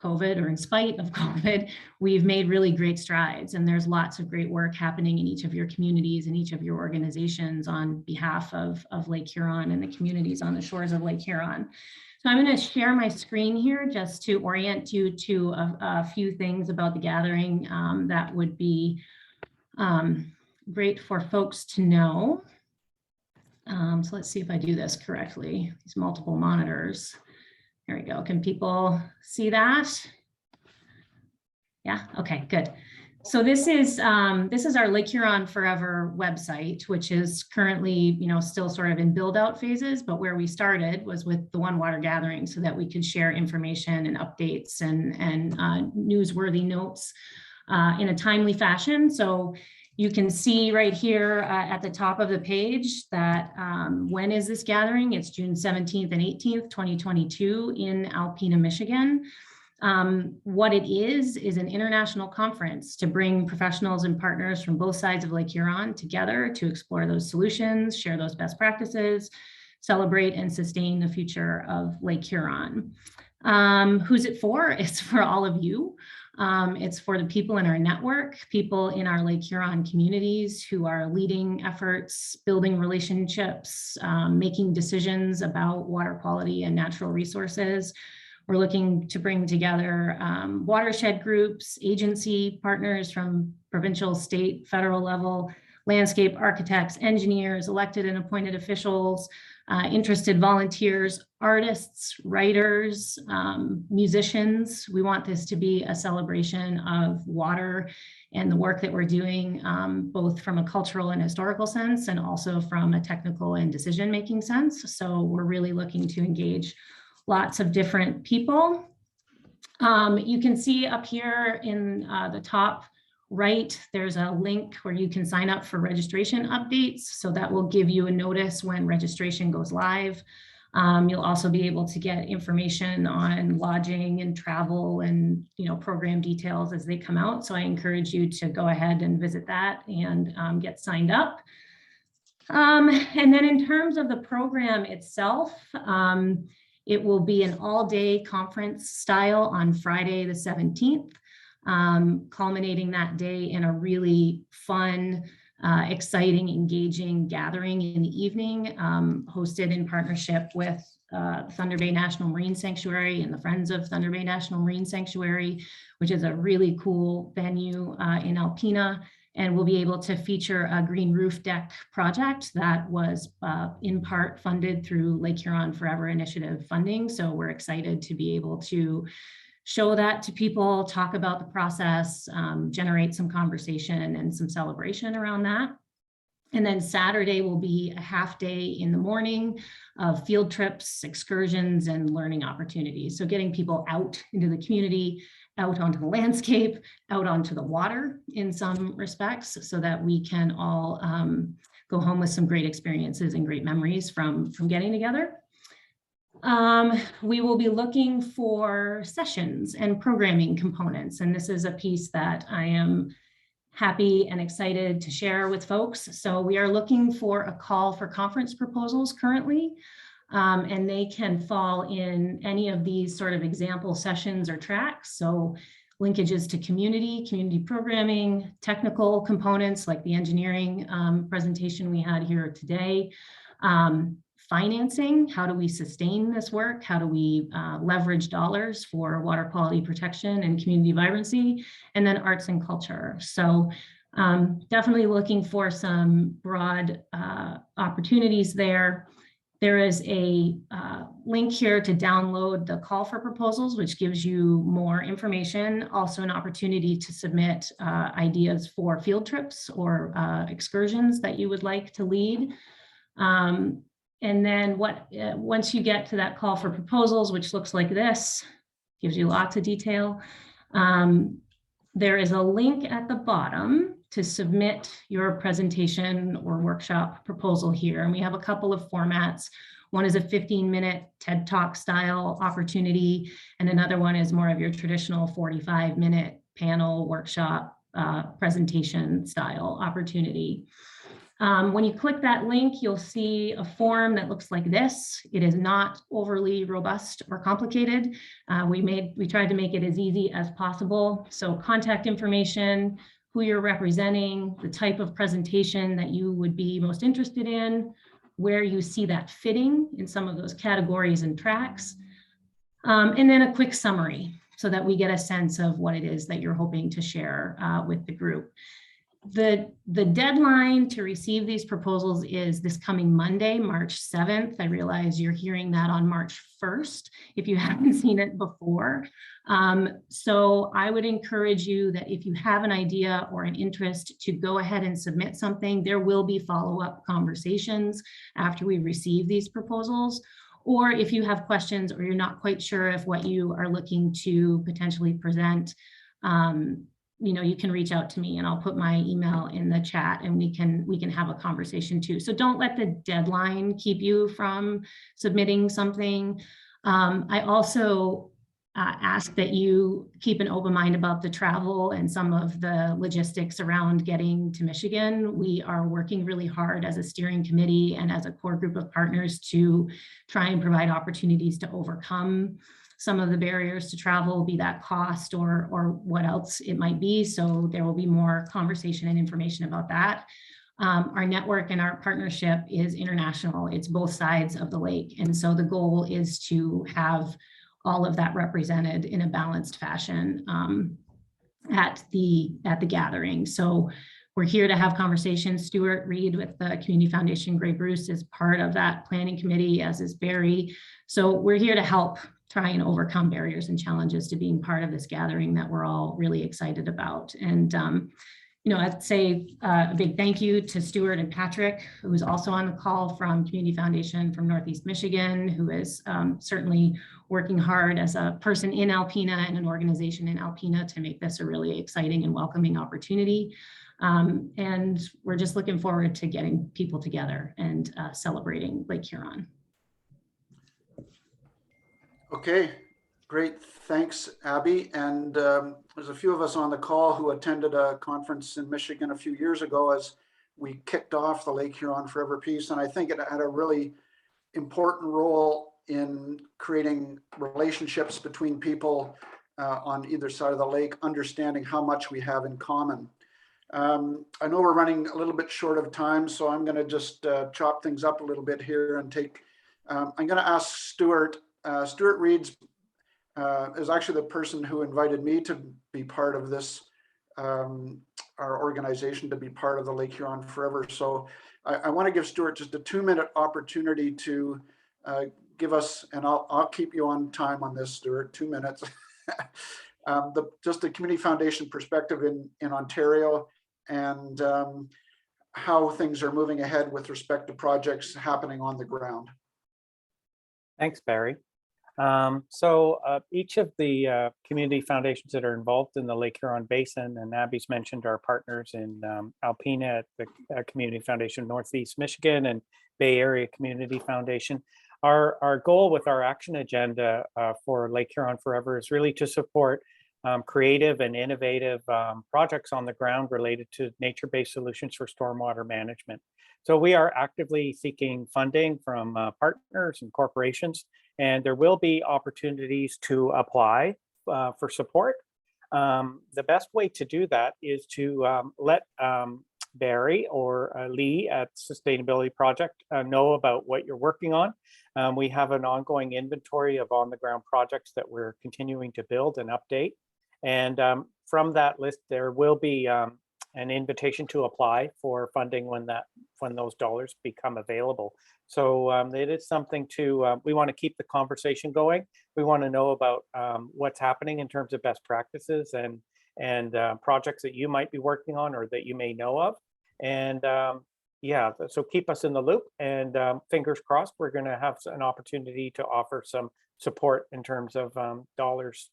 COVID, or in spite of COVID, we've made really great strides, and there's lots of great work happening in each of your communities and each of your organizations on behalf of Lake Huron and the communities on the shores of Lake Huron. So I'm going to share my screen here just to orient you to a few things about the gathering that would be great for folks to know. So let's see if I do this correctly. These multiple monitors. There we go. Can people see that? Yeah, okay, good. So this is our Lake Huron Forever website, which is currently, you know, still sort of in build out phases, but where we started was with the One Water Gathering so that we could share information and updates and newsworthy notes in a timely fashion. So You can see right here at the top of the page that when is this gathering? It's June 17th and 18th, 2022 in Alpena, Michigan. What it is an international conference to bring professionals and partners from both sides of Lake Huron together to explore those solutions, share those best practices, celebrate and sustain the future of Lake Huron. Who's it for? It's for all of you. It's for the people in our network, people in our Lake Huron communities who are leading efforts, building relationships, making decisions about water quality and natural resources. We're looking to bring together watershed groups, agency partners from provincial, state, federal level, landscape architects, engineers, elected and appointed officials, interested volunteers, artists, writers, musicians. We want this to be a celebration of water and the work that we're doing, both from a cultural and historical sense, and also from a technical and decision-making sense. So we're really looking to engage lots of different people. You can see up here in the top right, there's a link where you can sign up for registration updates. So that will give you a notice when registration goes live. You'll also be able to get information on lodging and travel and program details as they come out. So I encourage you to go ahead and visit that and get signed up. And then in terms of the program itself, it will be an all-day conference style on Friday the 17th, culminating that day in a really fun, exciting, engaging gathering in the evening, hosted in partnership with Thunder Bay National Marine Sanctuary and the Friends of Thunder Bay National Marine Sanctuary, which is a really cool venue in Alpena. And we'll be able to feature a green roof deck project that was in part funded through Lake Huron Forever Initiative funding. So we're excited to be able to show that to people, talk about the process, generate some conversation and some celebration around that. And then Saturday will be a half day in the morning of field trips, excursions, and learning opportunities. So getting people out into the community, out onto the landscape, out onto the water in some respects, so that we can all go home with some great experiences and great memories from getting together. We will be looking for sessions and programming components, and this is a piece that I am happy and excited to share with folks. So we are looking for a call for conference proposals currently. And they can fall in any of these sort of example sessions or tracks. So linkages to community programming, technical components like the engineering presentation we had here today, financing, how do we sustain this work? How do we leverage dollars for water quality protection and community vibrancy? And then arts and culture. So definitely looking for some broad opportunities there. There is a link here to download the call for proposals, which gives you more information, also an opportunity to submit ideas for field trips or excursions that you would like to lead. And then once you get to that call for proposals, which looks like this, gives you lots of detail, there is a link at the bottom to submit your presentation or workshop proposal here. And we have a couple of formats. One is a 15-minute TED Talk style opportunity, and another one is more of your traditional 45-minute panel workshop presentation style opportunity. When you click that link, you'll see a form that looks like this. It is not overly robust or complicated. We tried to make it as easy as possible. So contact information, who you're representing, the type of presentation that you would be most interested in, where you see that fitting in some of those categories and tracks, and then a quick summary so that we get a sense of what it is that you're hoping to share with the group. The deadline to receive these proposals is this coming Monday, March 7th. I realize you're hearing that on March 1st if you haven't seen it before. So I would encourage you that if you have an idea or an interest to go ahead and submit something. There will be follow-up conversations after we receive these proposals. Or if you have questions or you're not quite sure if what you are looking to potentially present you can reach out to me, and I'll put my email in the chat, and we can have a conversation too. So don't let the deadline keep you from submitting something. I also ask that you keep an open mind about the travel and some of the logistics around getting to Michigan. We are working really hard as a steering committee and as a core group of partners to try and provide opportunities to overcome some of the barriers to travel, be that cost or what else it might be. So there will be more conversation and information about that. Our network and our partnership is international. It's both sides of the lake. And so the goal is to have all of that represented in a balanced fashion at the gathering. So we're here to have conversations. Stuart Reed with the Community Foundation Grey Bruce is part of that planning committee, as is Barry. So we're here to help try and overcome barriers and challenges to being part of this gathering that we're all really excited about. And I'd say a big thank you to Stuart and Patrick, who is also on the call from Community Foundation from Northeast Michigan, who is certainly working hard as a person in Alpena and an organization in Alpena to make this a really exciting and welcoming opportunity. And we're just looking forward to getting people together and celebrating Lake Huron. Okay, great. Thanks, Abby. And there's a few of us on the call who attended a conference in Michigan a few years ago as we kicked off the Lake Huron Forever Piece. And I think it had a really important role in creating relationships between people on either side of the lake, understanding how much we have in common. I know we're running a little bit short of time, so I'm going to just chop things up a little bit here and I'm going to ask Stuart. Stuart Reed is actually the person who invited me to be part of this, our organization, to be part of the Lake Huron Forever. So I want to give Stuart just a 2-minute opportunity to give us, and I'll keep you on time on this, Stuart, 2 minutes. Just the Community Foundation perspective in Ontario, and how things are moving ahead with respect to projects happening on the ground. Thanks, Barry. Each of the community foundations that are involved in the Lake Huron Basin, and Abby's mentioned our partners in Alpena at the Community Foundation Northeast Michigan and Bay Area Community Foundation. Our goal with our action agenda for Lake Huron Forever is really to support creative and innovative projects on the ground related to nature-based solutions for stormwater management. So we are actively seeking funding from partners and corporations, and there will be opportunities to apply for support. The best way to do that is to let Barry or Lee at Sustainability Project know about what you're working on. We have an ongoing inventory of on-the-ground projects that we're continuing to build and update. And from that list, there will be an invitation to apply for funding when those dollars become available. So it is something to, we want to keep the conversation going. We want to know about what's happening in terms of best practices and projects that you might be working on or that you may know of. And yeah, so keep us in the loop, and fingers crossed, we're going to have an opportunity to offer some support in terms of dollars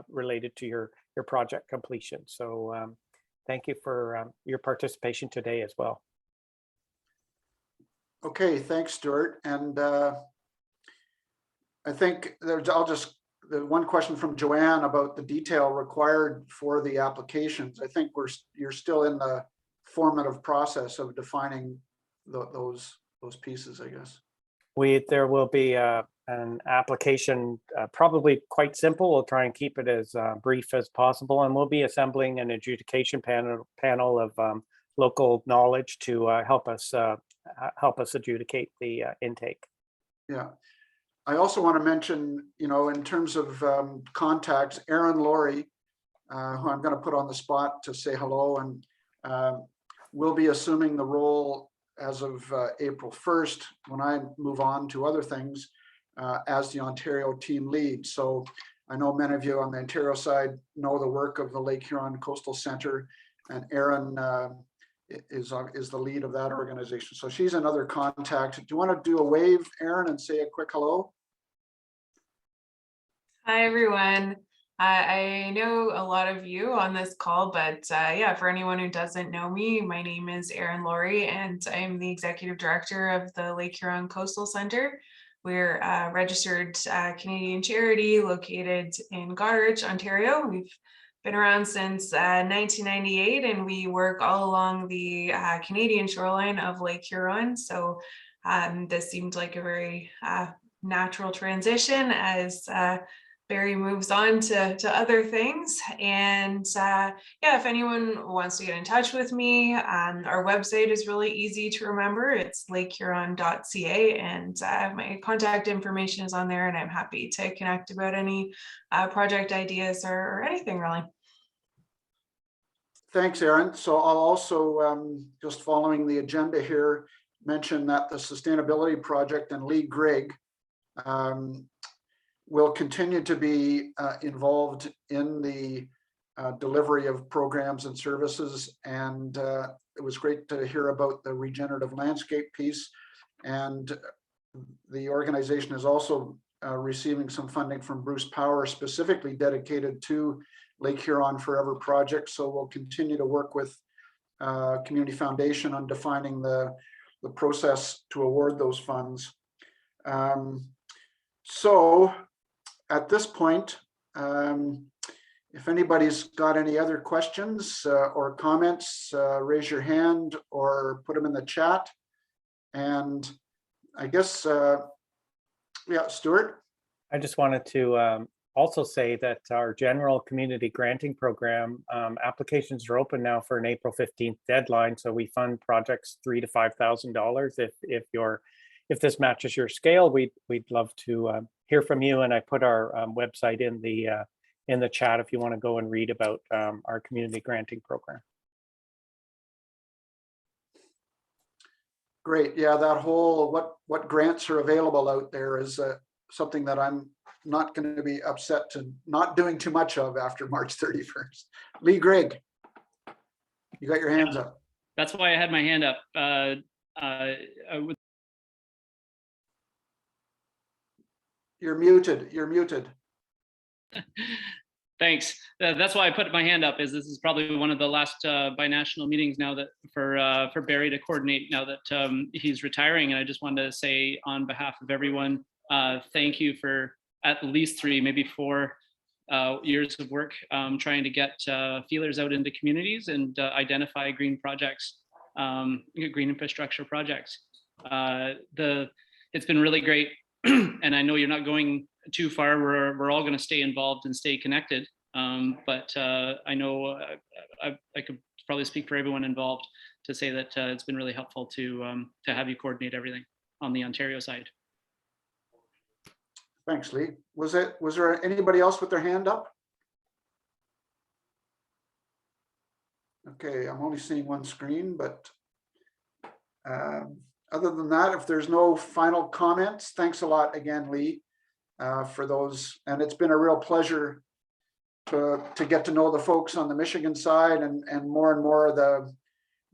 related to your project completion. So thank you for your participation today as well. Okay, thanks, Stuart. And I think there's, the one question from Joanne about the detail required for the applications. I think you're still in the formative process of defining those pieces, I guess. There will be an application, probably quite simple. We'll try and keep it as brief as possible, and we'll be assembling an adjudication panel of local knowledge to help us adjudicate the intake. Yeah. I also want to mention, in terms of contacts, Aaron Laurie, who I'm going to put on the spot to say hello, and will be assuming the role as of April 1st, when I move on to other things, as the Ontario team lead. So I know many of you on the Ontario side know the work of the Lake Huron Coastal Center, and Erin is the lead of that organization. So she's another contact. Do you want to do a wave, Erin, and say a quick hello? Hi, everyone. I know a lot of you on this call, but yeah, for anyone who doesn't know me, my name is Erin Laurie, and I'm the Executive Director of the Lake Huron Coastal Center. We're a registered Canadian charity located in Goderich, Ontario. We've been around since 1998, and we work all along the Canadian shoreline of Lake Huron. So this seemed like a very natural transition as Barry moves on to other things. And yeah, if anyone wants to get in touch with me, our website is really easy to remember. It's lakehuron.ca, and my contact information is on there, and I'm happy to connect about any project ideas or anything really. Thanks, Erin. So I'll also, just following the agenda here, mention that the Sustainability Project and Lee Grigg will continue to be involved in the delivery of programs and services. And it was great to hear about the regenerative landscape piece. And the organization is also receiving some funding from Bruce Power, specifically dedicated to Lake Huron Forever project. So we'll continue to work with Community Foundation on defining the process to award those funds. So at this point, if anybody's got any other questions or comments, raise your hand or put them in the chat. And I guess, yeah, Stuart. I just wanted to also say that our general community granting program applications are open now for an April 15th deadline. So we fund projects $3,000 to $5,000. If this matches your scale, we'd love to hear from you. And I put our website in the chat if you want to go and read about our community granting program. Great. Yeah, that whole what grants are available out there is something that I'm not going to be upset to not doing too much of after March 31st. Lee Grigg, you got your hands up. That's why I had my hand up. You're muted. You're muted. Thanks. That's why I put my hand up. Is this is probably one of the last binational meetings now that for Barry to coordinate now that he's retiring. And I just wanted to say on behalf of everyone, thank you for at least 3, maybe 4 years of work trying to get feelers out into communities and identify green projects, green infrastructure projects. It's been really great. And I know you're not going too far. We're all going to stay involved and stay connected. But I know I could probably speak for everyone involved to say that it's been really helpful to have you coordinate everything on the Ontario side. Thanks, Lee. Was there anybody else with their hand up? Okay, I'm only seeing one screen, but other than that, if there's no final comments, thanks a lot again, Lee, for those. And it's been a real pleasure to get to know the folks on the Michigan side and more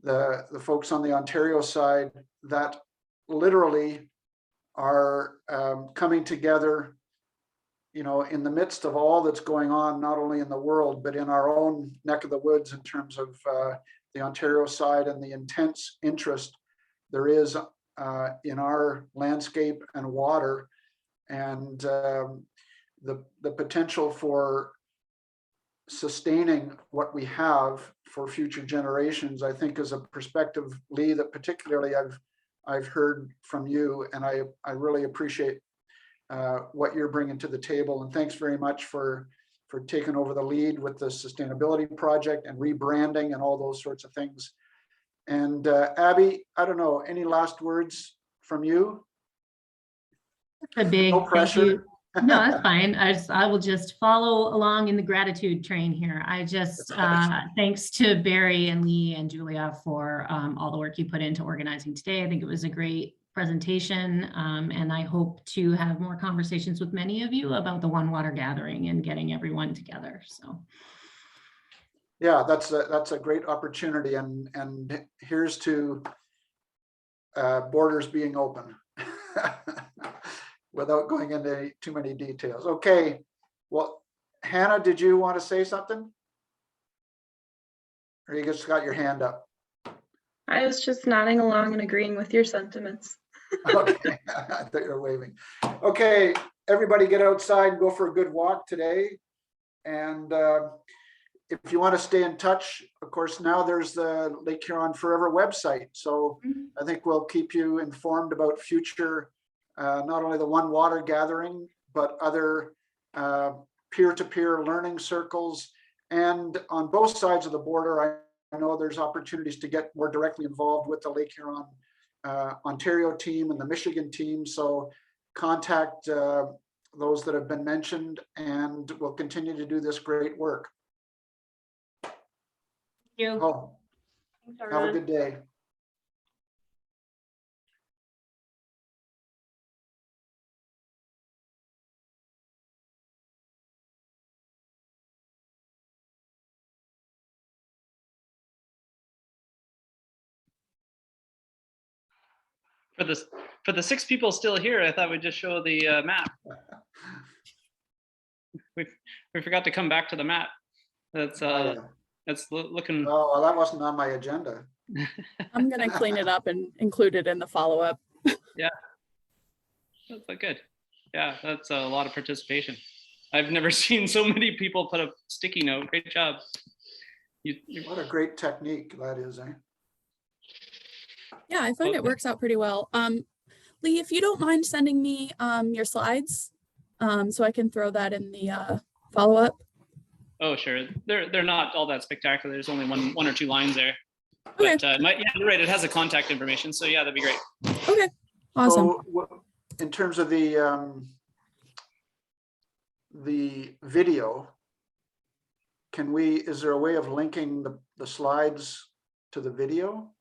the folks on the Ontario side that literally are coming together, you know, in the midst of all that's going on, not only in the world, but in our own neck of the woods in terms of the Ontario side and the intense interest there is in our landscape and water, and the potential for sustaining what we have for future generations, I think is a perspective, Lee, that particularly I've heard from you, and I really appreciate what you're bringing to the table. And thanks very much for taking over the lead with the sustainability project and rebranding and all those sorts of things. And Abby, I don't know, any last words from you? A big No pressure. thank you. No, that's fine. I will just follow along in the gratitude train here. I just, thanks to Barry and Lee and Julia for all the work you put into organizing today. I think it was a great presentation, and I hope to have more conversations with many of you about the One Water Gathering and getting everyone together. So. Yeah, that's a great opportunity, and here's to borders being open without going into too many details. Okay, well, Hannah, did you want to say something? Or you just got your hand up? I was just nodding along and agreeing with your sentiments. Okay, I thought you were waving. Okay, everybody get outside and go for a good walk today. And if you want to stay in touch, of course, now there's the Lake Huron Forever website. So I think we'll keep you informed about future, not only the One Water gathering, but other peer-to-peer learning circles. And on both sides of the border, I know there's opportunities to get more directly involved with the Lake Huron Ontario team and the Michigan team. So contact those that have been mentioned, and we'll continue to do this great work. Thank you. Oh, have a good day. For the 6 people still here, I thought we'd just show the map. We forgot to come back to the map. That's looking. Oh, well, that wasn't on my agenda. I'm gonna clean it up and include it in the follow-up. Yeah, that's good. Yeah, that's a lot of participation. I've never seen so many people put a sticky note. Great job. What a great technique that is, eh? Yeah, I find it works out pretty well. Lee, if you don't mind sending me your slides, so I can throw that in the follow-up. Oh, sure. They're not all that spectacular. There's only one or two lines there. Okay. But yeah, you're right. It has the contact information. So yeah, that'd be great. Okay. Awesome. So in terms of the video, is there a way of linking the slides to the video?